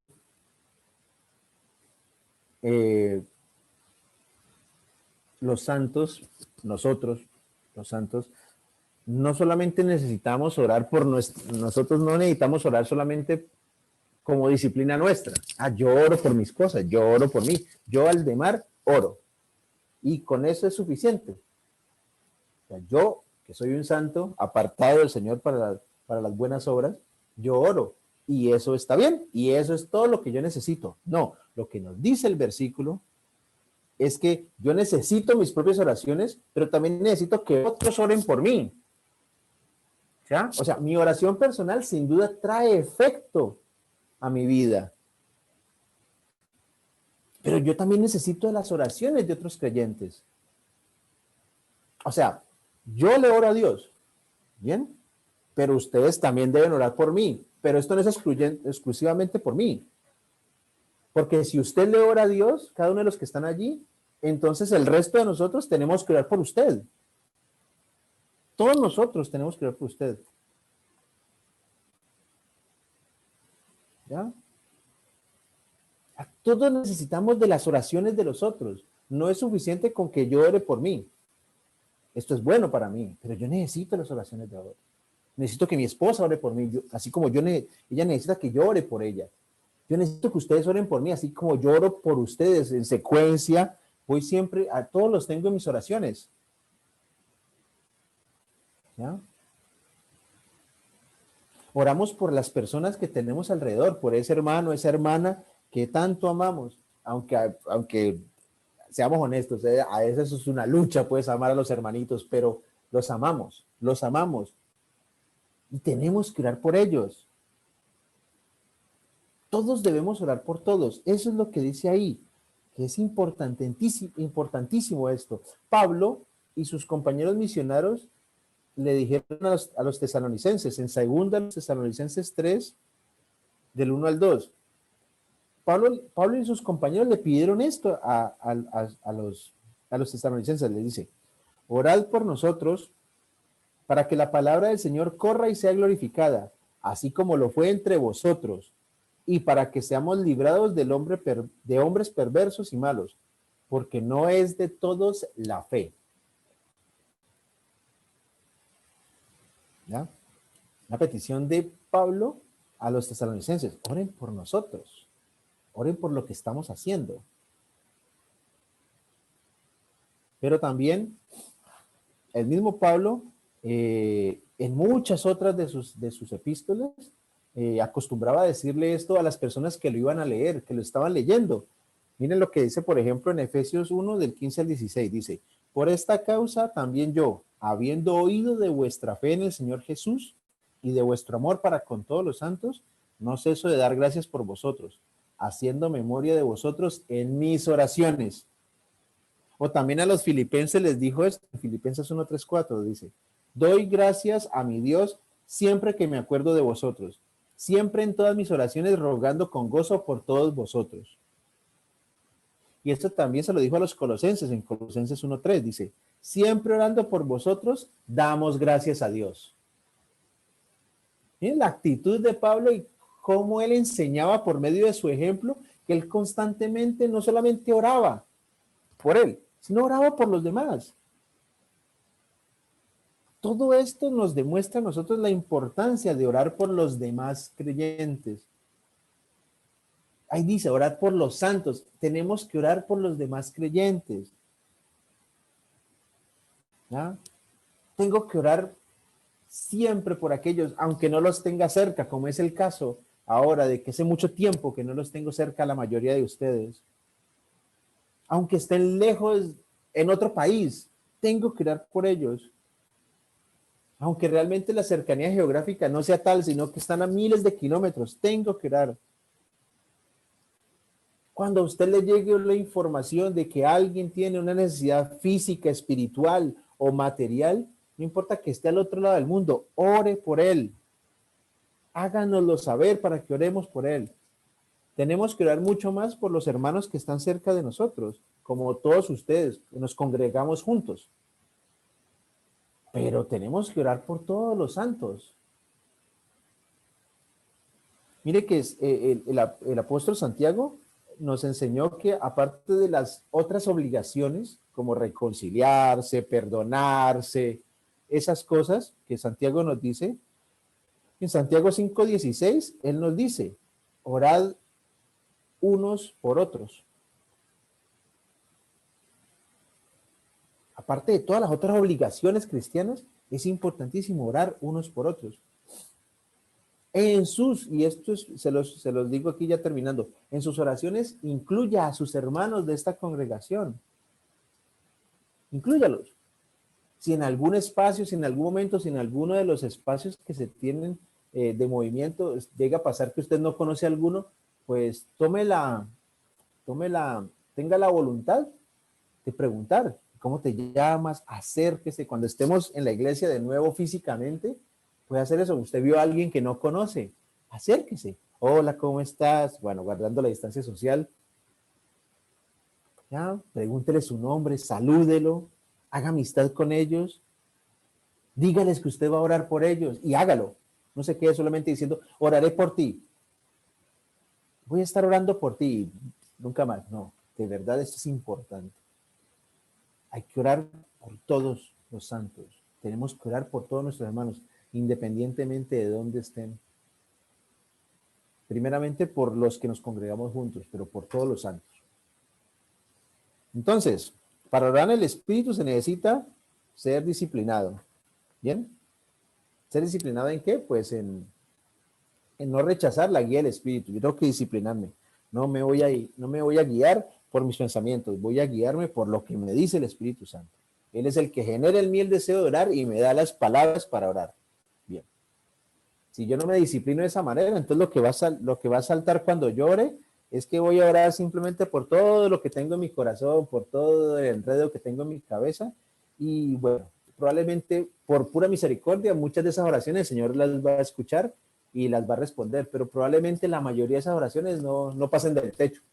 los santos, nosotros, los santos, no solamente necesitamos orar por nosotros no necesitamos orar solamente como disciplina nuestra. Yo oro por mis cosas, yo oro por mí, yo Aldemar oro. Y con eso es suficiente. O sea, yo, que soy un santo, apartado del Señor para las buenas obras, yo oro. Y eso está bien, y eso es todo lo que yo necesito. No, lo que nos dice el versículo es que yo necesito mis propias oraciones, pero también necesito que otros oren por mí. ¿Ya? O sea, mi oración personal sin duda trae efecto a mi vida. Pero yo también necesito las oraciones de otros creyentes. O sea, yo le oro a Dios, ¿bien? Pero ustedes también deben orar por mí. Pero esto no es exclusivamente por mí. Porque si usted le ora a Dios, cada uno de los que están allí, entonces el resto de nosotros tenemos que orar por usted. Todos nosotros tenemos que orar por usted. ¿Ya? Todos necesitamos de las oraciones de los otros. No es suficiente con que yo ore por mí. Esto es bueno para mí, pero yo necesito las oraciones de otros. Necesito que mi esposa ore por mí, así como ella necesita que yo ore por ella. Yo necesito que ustedes oren por mí, así como yo oro por ustedes en secuencia. Voy siempre, a todos los tengo en mis oraciones. ¿Ya? Oramos por las personas que tenemos alrededor, por ese hermano, esa hermana que tanto amamos, aunque seamos honestos, a veces es una lucha, pues, amar a los hermanitos, pero los amamos y tenemos que orar por ellos. Todos debemos orar por todos. Eso es lo que dice ahí, que es importantísimo esto. Pablo y sus compañeros misioneros le dijeron a los tesalonicenses, en 2 Tesalonicenses 3, del 1 al 2. Pablo y sus compañeros le pidieron esto a los tesalonicenses, les dice: orad por nosotros para que la palabra del Señor corra y sea glorificada, así como lo fue entre vosotros, y para que seamos librados de hombres perversos y malos, porque no es de todos la fe. ¿Ya? La petición de Pablo a los tesalonicenses: oren por nosotros, oren por lo que estamos haciendo. Pero también el mismo Pablo, en muchas otras de sus epístolas, acostumbraba a decirle esto a las personas que lo iban a leer, que lo estaban leyendo. Miren lo que dice, por ejemplo, en Efesios 1, del 15 al 16, dice: por esta causa también yo, habiendo oído de vuestra fe en el Señor Jesús y de vuestro amor para con todos los santos, no ceso de dar gracias por vosotros, haciendo memoria de vosotros en mis oraciones. O también a los filipenses les dijo esto, en Filipenses 1, 3, 4, dice: doy gracias a mi Dios siempre que me acuerdo de vosotros, siempre en todas mis oraciones rogando con gozo por todos vosotros. Y esto también se lo dijo a los colosenses, en Colosenses 1:3, dice: siempre orando por vosotros, damos gracias a Dios. Miren la actitud de Pablo y cómo él enseñaba por medio de su ejemplo, que él constantemente no solamente oraba por él, sino oraba por los demás. Todo esto nos demuestra a nosotros la importancia de orar por los demás creyentes. Ahí dice, orad por los santos. Tenemos que orar por los demás creyentes. ¿Ya? Tengo que orar siempre por aquellos, aunque no los tenga cerca, como es el caso ahora de que hace mucho tiempo que no los tengo cerca a la mayoría de ustedes. Aunque estén lejos en otro país, tengo que orar por ellos. Aunque realmente la cercanía geográfica no sea tal, sino que están a miles de kilómetros, tengo que orar. Cuando a usted le llegue la información de que alguien tiene una necesidad física, espiritual o material, no importa que esté al otro lado del mundo, ore por él. Háganoslo saber para que oremos por él. Tenemos que orar mucho más por los hermanos que están cerca de nosotros, como todos ustedes, que nos congregamos juntos. Pero tenemos que orar por todos los santos. Mire que el apóstol Santiago nos enseñó que aparte de las otras obligaciones, como reconciliarse, perdonarse, esas cosas que Santiago nos dice, en Santiago 5:16, él nos dice, orad unos por otros. Aparte de todas las otras obligaciones cristianas, es importantísimo orar unos por otros. Y esto se los digo aquí ya terminando, en sus oraciones incluya a sus hermanos de esta congregación. Inclúyalos. Si en algún espacio, si en algún momento, si en alguno de los espacios que se tienen de movimiento llega a pasar que usted no conoce a alguno, pues tenga la voluntad de preguntar, ¿cómo te llamas? Acérquese. Cuando estemos en la iglesia de nuevo físicamente, puede hacer eso. Usted vio a alguien que no conoce, acérquese. Hola, ¿cómo estás? Bueno, guardando la distancia social. Ya, pregúntele su nombre, salúdelo, haga amistad con ellos, dígales que usted va a orar por ellos y hágalo. No se quede solamente diciendo, oraré por ti. Voy a estar orando por ti. Nunca más. No, de verdad esto es importante. Hay que orar por todos los santos. Tenemos que orar por todos nuestros hermanos, independientemente de dónde estén. Primeramente por los que nos congregamos juntos, pero por todos los santos. Entonces, para orar en el Espíritu se necesita ser disciplinado. ¿Bien? ¿Ser disciplinado en qué? Pues en no rechazar la guía del Espíritu. Yo tengo que disciplinarme. No me voy a guiar por mis pensamientos, voy a guiarme por lo que me dice el Espíritu Santo. Él es el que genera en mí el deseo de orar y me da las palabras para orar. Bien. Si yo no me disciplino de esa manera, entonces lo que va a saltar cuando llore es que voy a orar simplemente por todo lo que tengo en mi corazón, por todo el enredo que tengo en mi cabeza. Y bueno, probablemente por pura misericordia, muchas de esas oraciones el Señor las va a escuchar y las va a responder, pero probablemente la mayoría de esas oraciones no pasen del techo.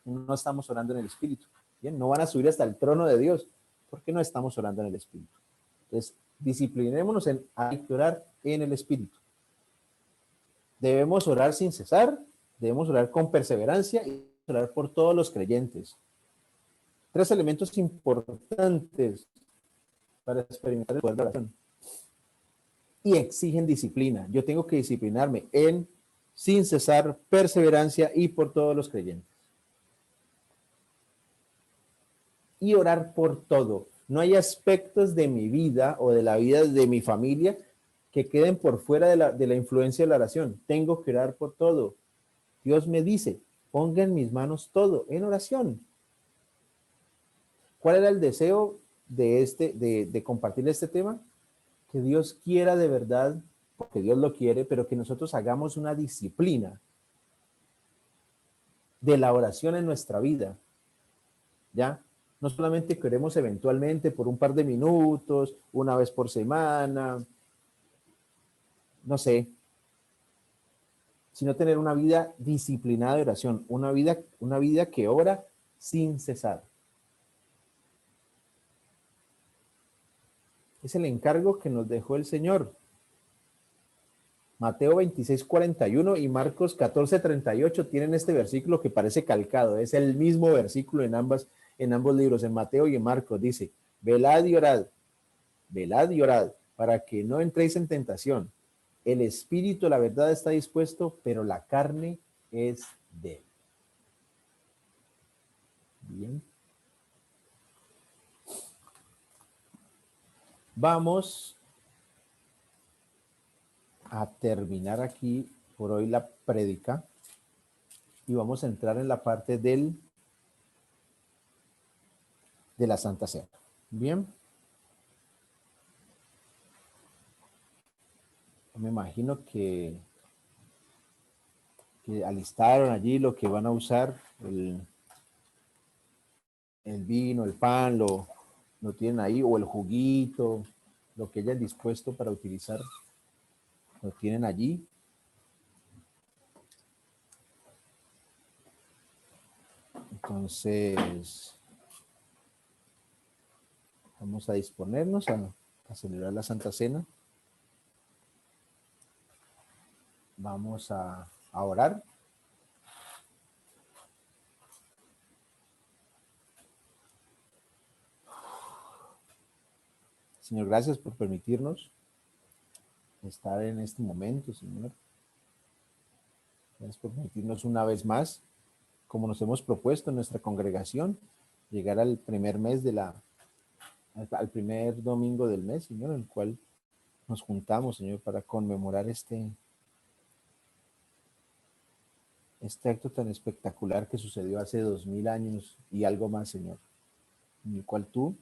No estamos orando en el Espíritu. Bien, no van a subir hasta el trono de Dios, porque no estamos orando en el Espíritu. Entonces, disciplinémonos hay que orar en el Espíritu. Debemos orar sin cesar, debemos orar con perseverancia y orar por todos los creyentes. 3 elementos importantes para experimentar el poder de la oración. Y exigen disciplina. Yo tengo que disciplinarme sin cesar, perseverancia y por todos los creyentes. Y orar por todo. No hay aspectos de mi vida o de la vida de mi familia que queden por fuera de la influencia de la oración. Tengo que orar por todo. Dios me dice, ponga en mis manos todo en oración. ¿Cuál era el deseo de compartir este tema? Que Dios quiera de verdad, porque Dios lo quiere, pero que nosotros hagamos una disciplina de la oración en nuestra vida. ¿Ya? No solamente queremos eventualmente por un par de minutos, una vez por semana, no sé, sino tener una vida disciplinada de oración, una vida que ora sin cesar. Es el encargo que nos dejó el Señor. Mateo 26:41 y Marcos 14:38 tienen este versículo que parece calcado. Es el mismo versículo en ambos libros, en Mateo y en Marcos. Dice, velad y orad para que no entréis en tentación. El espíritu, la verdad, está dispuesto, pero la carne es débil. Bien. Vamos a terminar aquí por hoy la prédica y vamos a entrar en la parte de la Santa Cena. Bien. Me imagino que alistaron allí lo que van a usar, el vino, el pan, lo tienen ahí, o el juguito, lo que hayan dispuesto para utilizar, lo tienen allí. Entonces, vamos a disponernos a celebrar la Santa Cena. Vamos a orar. Señor, gracias por permitirnos estar en este momento, Señor. Gracias por permitirnos una vez más, como nos hemos propuesto en nuestra congregación, llegar al primer mes al primer domingo del mes, Señor, en el cual nos juntamos, Señor, para conmemorar este acto tan espectacular que sucedió hace 2000 años y algo más, Señor, en el cual tú,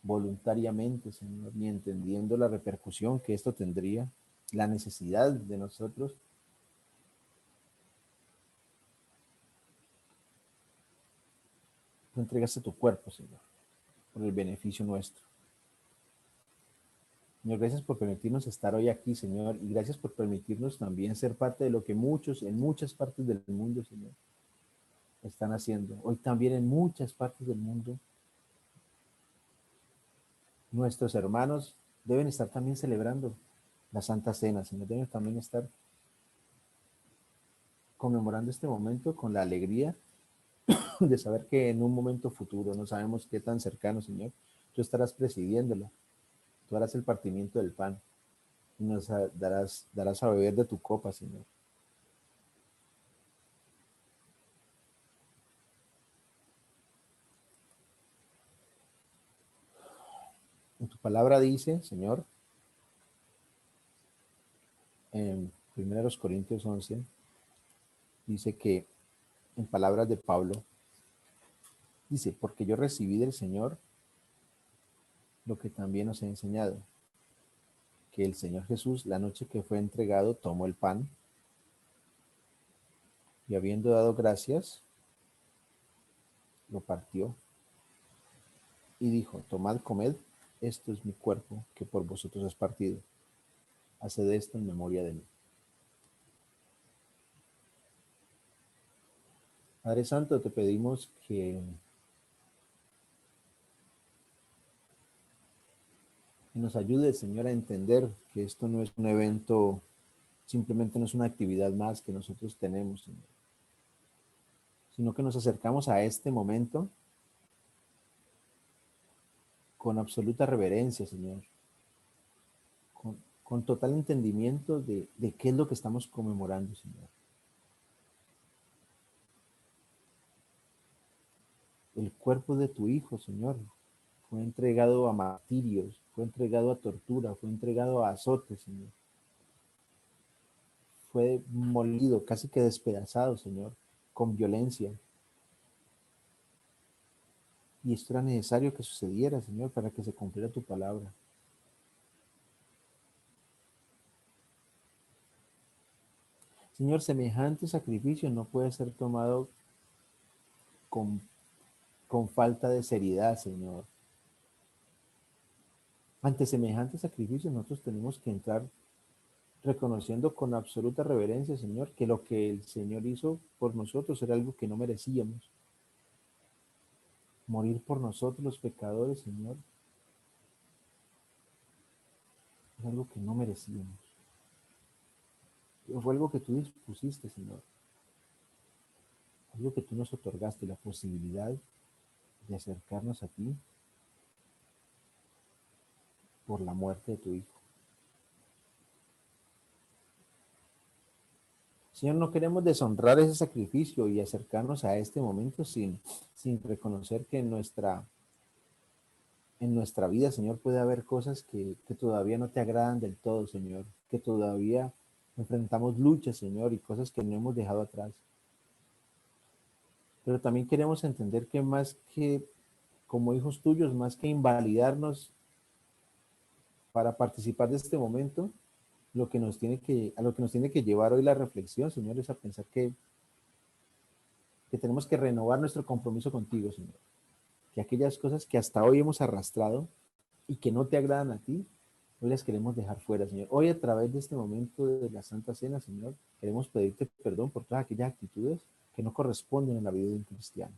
voluntariamente, Señor, ni entendiendo la repercusión que esto tendría, la necesidad de nosotros, tú entregaste tu cuerpo, Señor, por el beneficio nuestro. Señor, gracias por permitirnos estar hoy aquí, Señor, y gracias por permitirnos también ser parte de lo que muchos en muchas partes del mundo, Señor, están haciendo. Hoy también en muchas partes del mundo, nuestros hermanos deben estar también celebrando la Santa Cena, Señor, deben también estar conmemorando este momento con la alegría de saber que en un momento futuro, no sabemos qué tan cercano, Señor, tú estarás presidiéndolo, tú harás el partimiento del pan y nos darás a beber de tu copa, Señor. En tu palabra dice, Señor, en 1 Corintios 11, dice que, en palabras de Pablo, dice, porque yo recibí del Señor lo que también os he enseñado, que el Señor Jesús, la noche que fue entregado, tomó el pan y habiendo dado gracias, lo partió y dijo, tomad, comed, esto es mi cuerpo que por vosotros es partido. Haced esto en memoria de mí. Padre Santo, te pedimos que nos ayude, Señor, a entender que esto no es un evento, simplemente no es una actividad más que nosotros tenemos, Señor, sino que nos acercamos a este momento con absoluta reverencia, Señor, con total entendimiento de qué es lo que estamos conmemorando, Señor. El cuerpo de tu Hijo, Señor, fue entregado a martirios, fue entregado a tortura, fue entregado a azotes, Señor. Fue molido, casi que despedazado, Señor, con violencia. Y esto era necesario que sucediera, Señor, para que se cumpliera tu palabra. Señor, semejante sacrificio no puede ser tomado con falta de seriedad, Señor. Ante semejante sacrificio nosotros tenemos que entrar reconociendo con absoluta reverencia, Señor, que lo que el Señor hizo por nosotros era algo que no merecíamos. Morir por nosotros los pecadores, Señor, es algo que no merecíamos. Pero fue algo que tú dispusiste, Señor. Algo que tú nos otorgaste, la posibilidad de acercarnos a ti, por la muerte de tu Hijo. Señor, no queremos deshonrar ese sacrificio y acercarnos a este momento sin reconocer que en nuestra vida, Señor, puede haber cosas que todavía no te agradan del todo, Señor, que todavía enfrentamos luchas, Señor, y cosas que no hemos dejado atrás. Pero también queremos entender que más que, como hijos tuyos, más que invalidarnos para participar de este momento, a lo que nos tiene que llevar hoy la reflexión, Señor, es a pensar que tenemos que renovar nuestro compromiso contigo, Señor. Que aquellas cosas que hasta hoy hemos arrastrado y que no te agradan a ti, hoy las queremos dejar fuera, Señor. Hoy a través de este momento de la Santa Cena, Señor, queremos pedirte perdón por todas aquellas actitudes que no corresponden en la vida de un cristiano.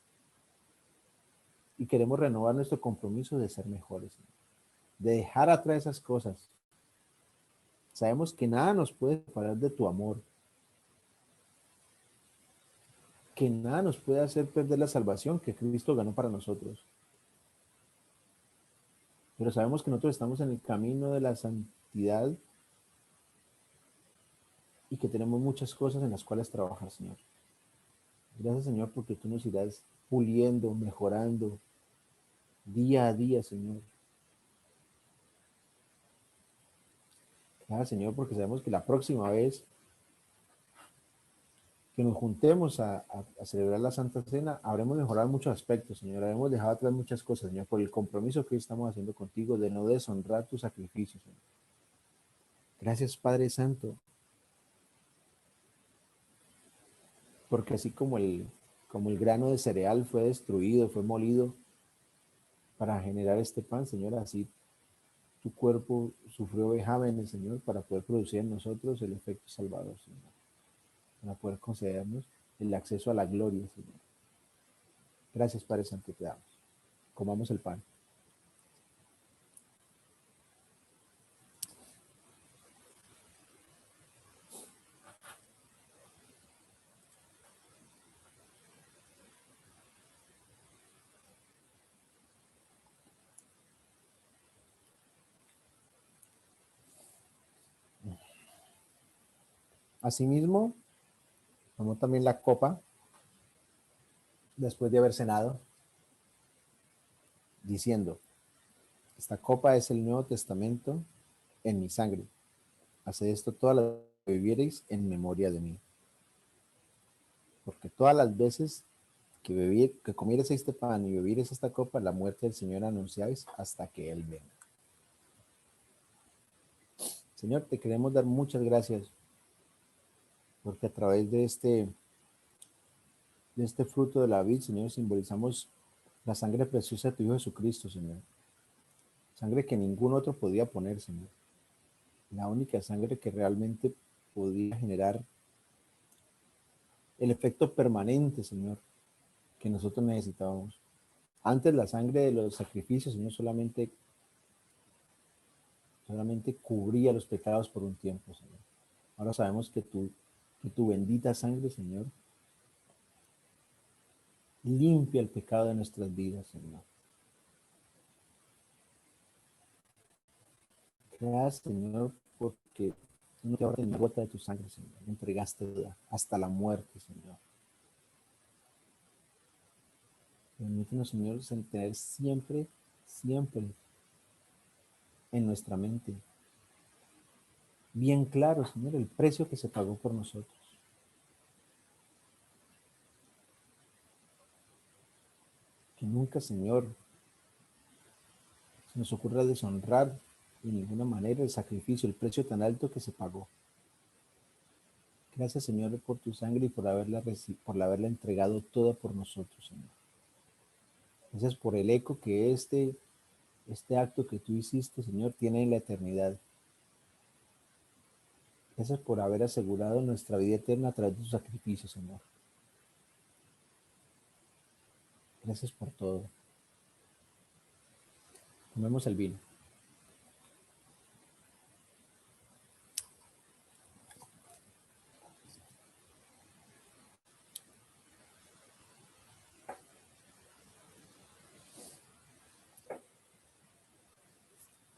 Y queremos renovar nuestro compromiso de ser mejores, Señor. De dejar atrás esas cosas. Sabemos que nada nos puede separar de tu amor. Que nada nos puede hacer perder la salvación que Cristo ganó para nosotros. Pero sabemos que nosotros estamos en el camino de la santidad y que tenemos muchas cosas en las cuales trabajar, Señor. Gracias, Señor, porque tú nos irás puliendo, mejorando día a día, Señor. Gracias, Señor, porque sabemos que la próxima vez que nos juntemos a celebrar la Santa Cena, habremos mejorado muchos aspectos, Señor. Habremos dejado atrás muchas cosas, Señor, por el compromiso que hoy estamos haciendo contigo de no deshonrar tu sacrificio, Señor. Gracias, Padre Santo, porque así como el grano de cereal fue destruido, fue molido para generar este pan, Señor, así tu cuerpo sufrió vejámenes, Señor, para poder producir en nosotros el efecto salvador, Señor, para poder concedernos el acceso a la gloria, Señor. Gracias, Padre Santo, te damos. Comamos el pan. Asimismo, tomó también la copa después de haber cenado, diciendo: esta copa es el Nuevo Testamento en mi sangre. Haced esto todas las veces que bebiereis en memoria de mí. Porque todas las veces que comiereis este pan y bebiereis esta copa, la muerte del Señor anunciáis hasta que Él venga. Señor, te queremos dar muchas gracias, porque a través de este fruto de la vid, Señor, simbolizamos la sangre preciosa de tu Hijo Jesucristo, Señor. Sangre que ningún otro podía poner, Señor. La única sangre que realmente podía generar el efecto permanente, Señor, que nosotros necesitábamos. Antes la sangre de los sacrificios, Señor, solamente cubría los pecados por un tiempo, Señor. Ahora sabemos que tu bendita sangre, Señor, limpia el pecado de nuestras vidas, Señor. Gracias, Señor, porque no te ahorraste ni gota de tu sangre, Señor. Me entregaste hasta la muerte, Señor. Permítanos, Señor, tener siempre en nuestra mente bien claro, Señor, el precio que se pagó por nosotros. Que nunca, Señor, se nos ocurra deshonrar de ninguna manera el sacrificio, el precio tan alto que se pagó. Gracias, Señor, por tu sangre y por haberla entregado toda por nosotros, Señor. Gracias por el eco que este acto que tú hiciste, Señor, tiene en la eternidad. Gracias por haber asegurado nuestra vida eterna a través de tu sacrificio, Señor. Gracias por todo. Tomemos el vino.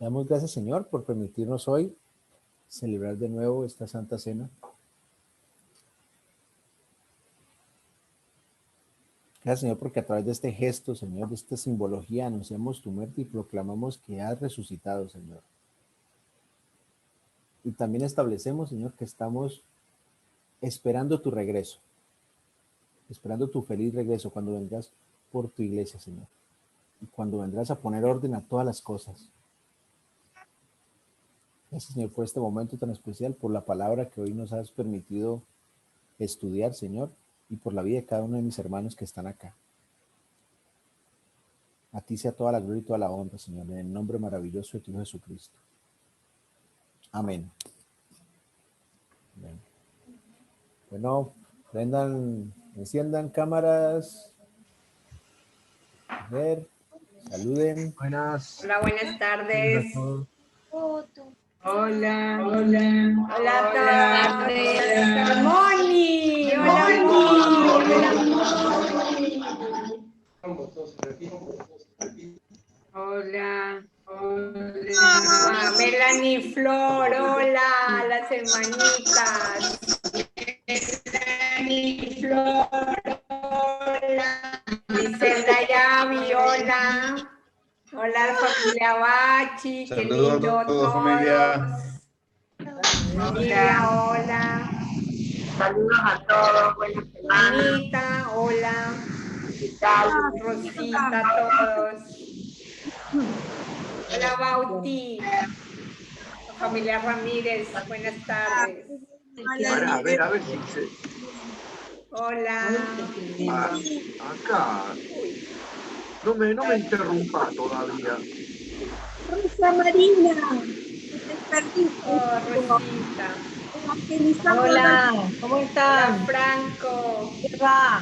Le damos gracias, Señor, por permitirnos hoy celebrar de nuevo esta Santa Cena. Gracias, Señor, porque a través de este gesto, Señor, de esta simbología, anunciamos tu muerte y proclamamos que has resucitado, Señor. Y también establecemos, Señor, que estamos esperando tu regreso, esperando tu feliz regreso cuando vendrás por tu iglesia, Señor. Y cuando vendrás a poner orden a todas las cosas. Gracias, Señor, por este momento tan especial, por la palabra que hoy nos has permitido estudiar, Señor, y por la vida de cada uno de mis hermanos que están acá. A ti sea toda la gloria y toda la honra, Señor, en el nombre maravilloso de tu Hijo Jesucristo. Amén. Amén. Bueno, prendan, enciendan cámaras. A ver, saluden. Buenas. Hola, buenas tardes. Hola. Hola a todos. Moni. Hola, Hola. Melanie Flor. Hola, las hermanitas. Melanie Flor. Hola. Griselda Yavi. Hola. Hola, familia Bachi. Qué Saludos a lindo todos, familia. Lidia, hola. Saludos a todos, buenas semanas. Anita, hola. Rosita, a todos. Hola, Bauti. Familia Ramírez, buenas tardes. A ver si se... Hola. Acá. No me interrumpa todavía. Rosa Marina, te perdiste. Oh, Rosita. Hola, ¿cómo Hola, están? Franco. ¿Qué va?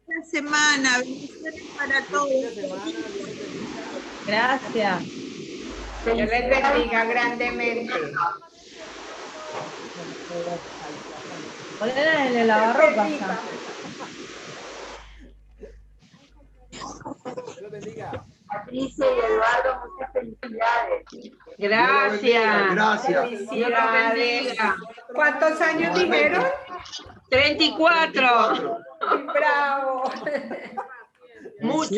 Buena semana, bendiciones para todos. Gracias. Dios les bendiga grandemente. Ponela en el lavarropa. Patricia y Eduardo, muchas felicidades. Gracias. Gracias. Felicidades. ¿Cuántos años dijeron? 34. Bravo. Muchos.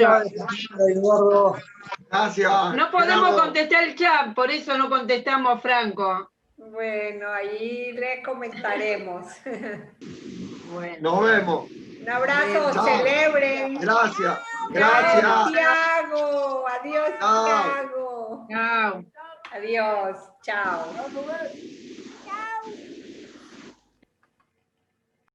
Gracias. No podemos Bravo. contestar el chat, por eso no contestamos, Franco. Bueno, ahí le comentaremos. Bueno. Nos vemos. Un abrazo, Chao. celebren. Gracias. Chao, Gracias. Tiago. Adiós, Chao. Tiago. Chao. Adiós. Chao.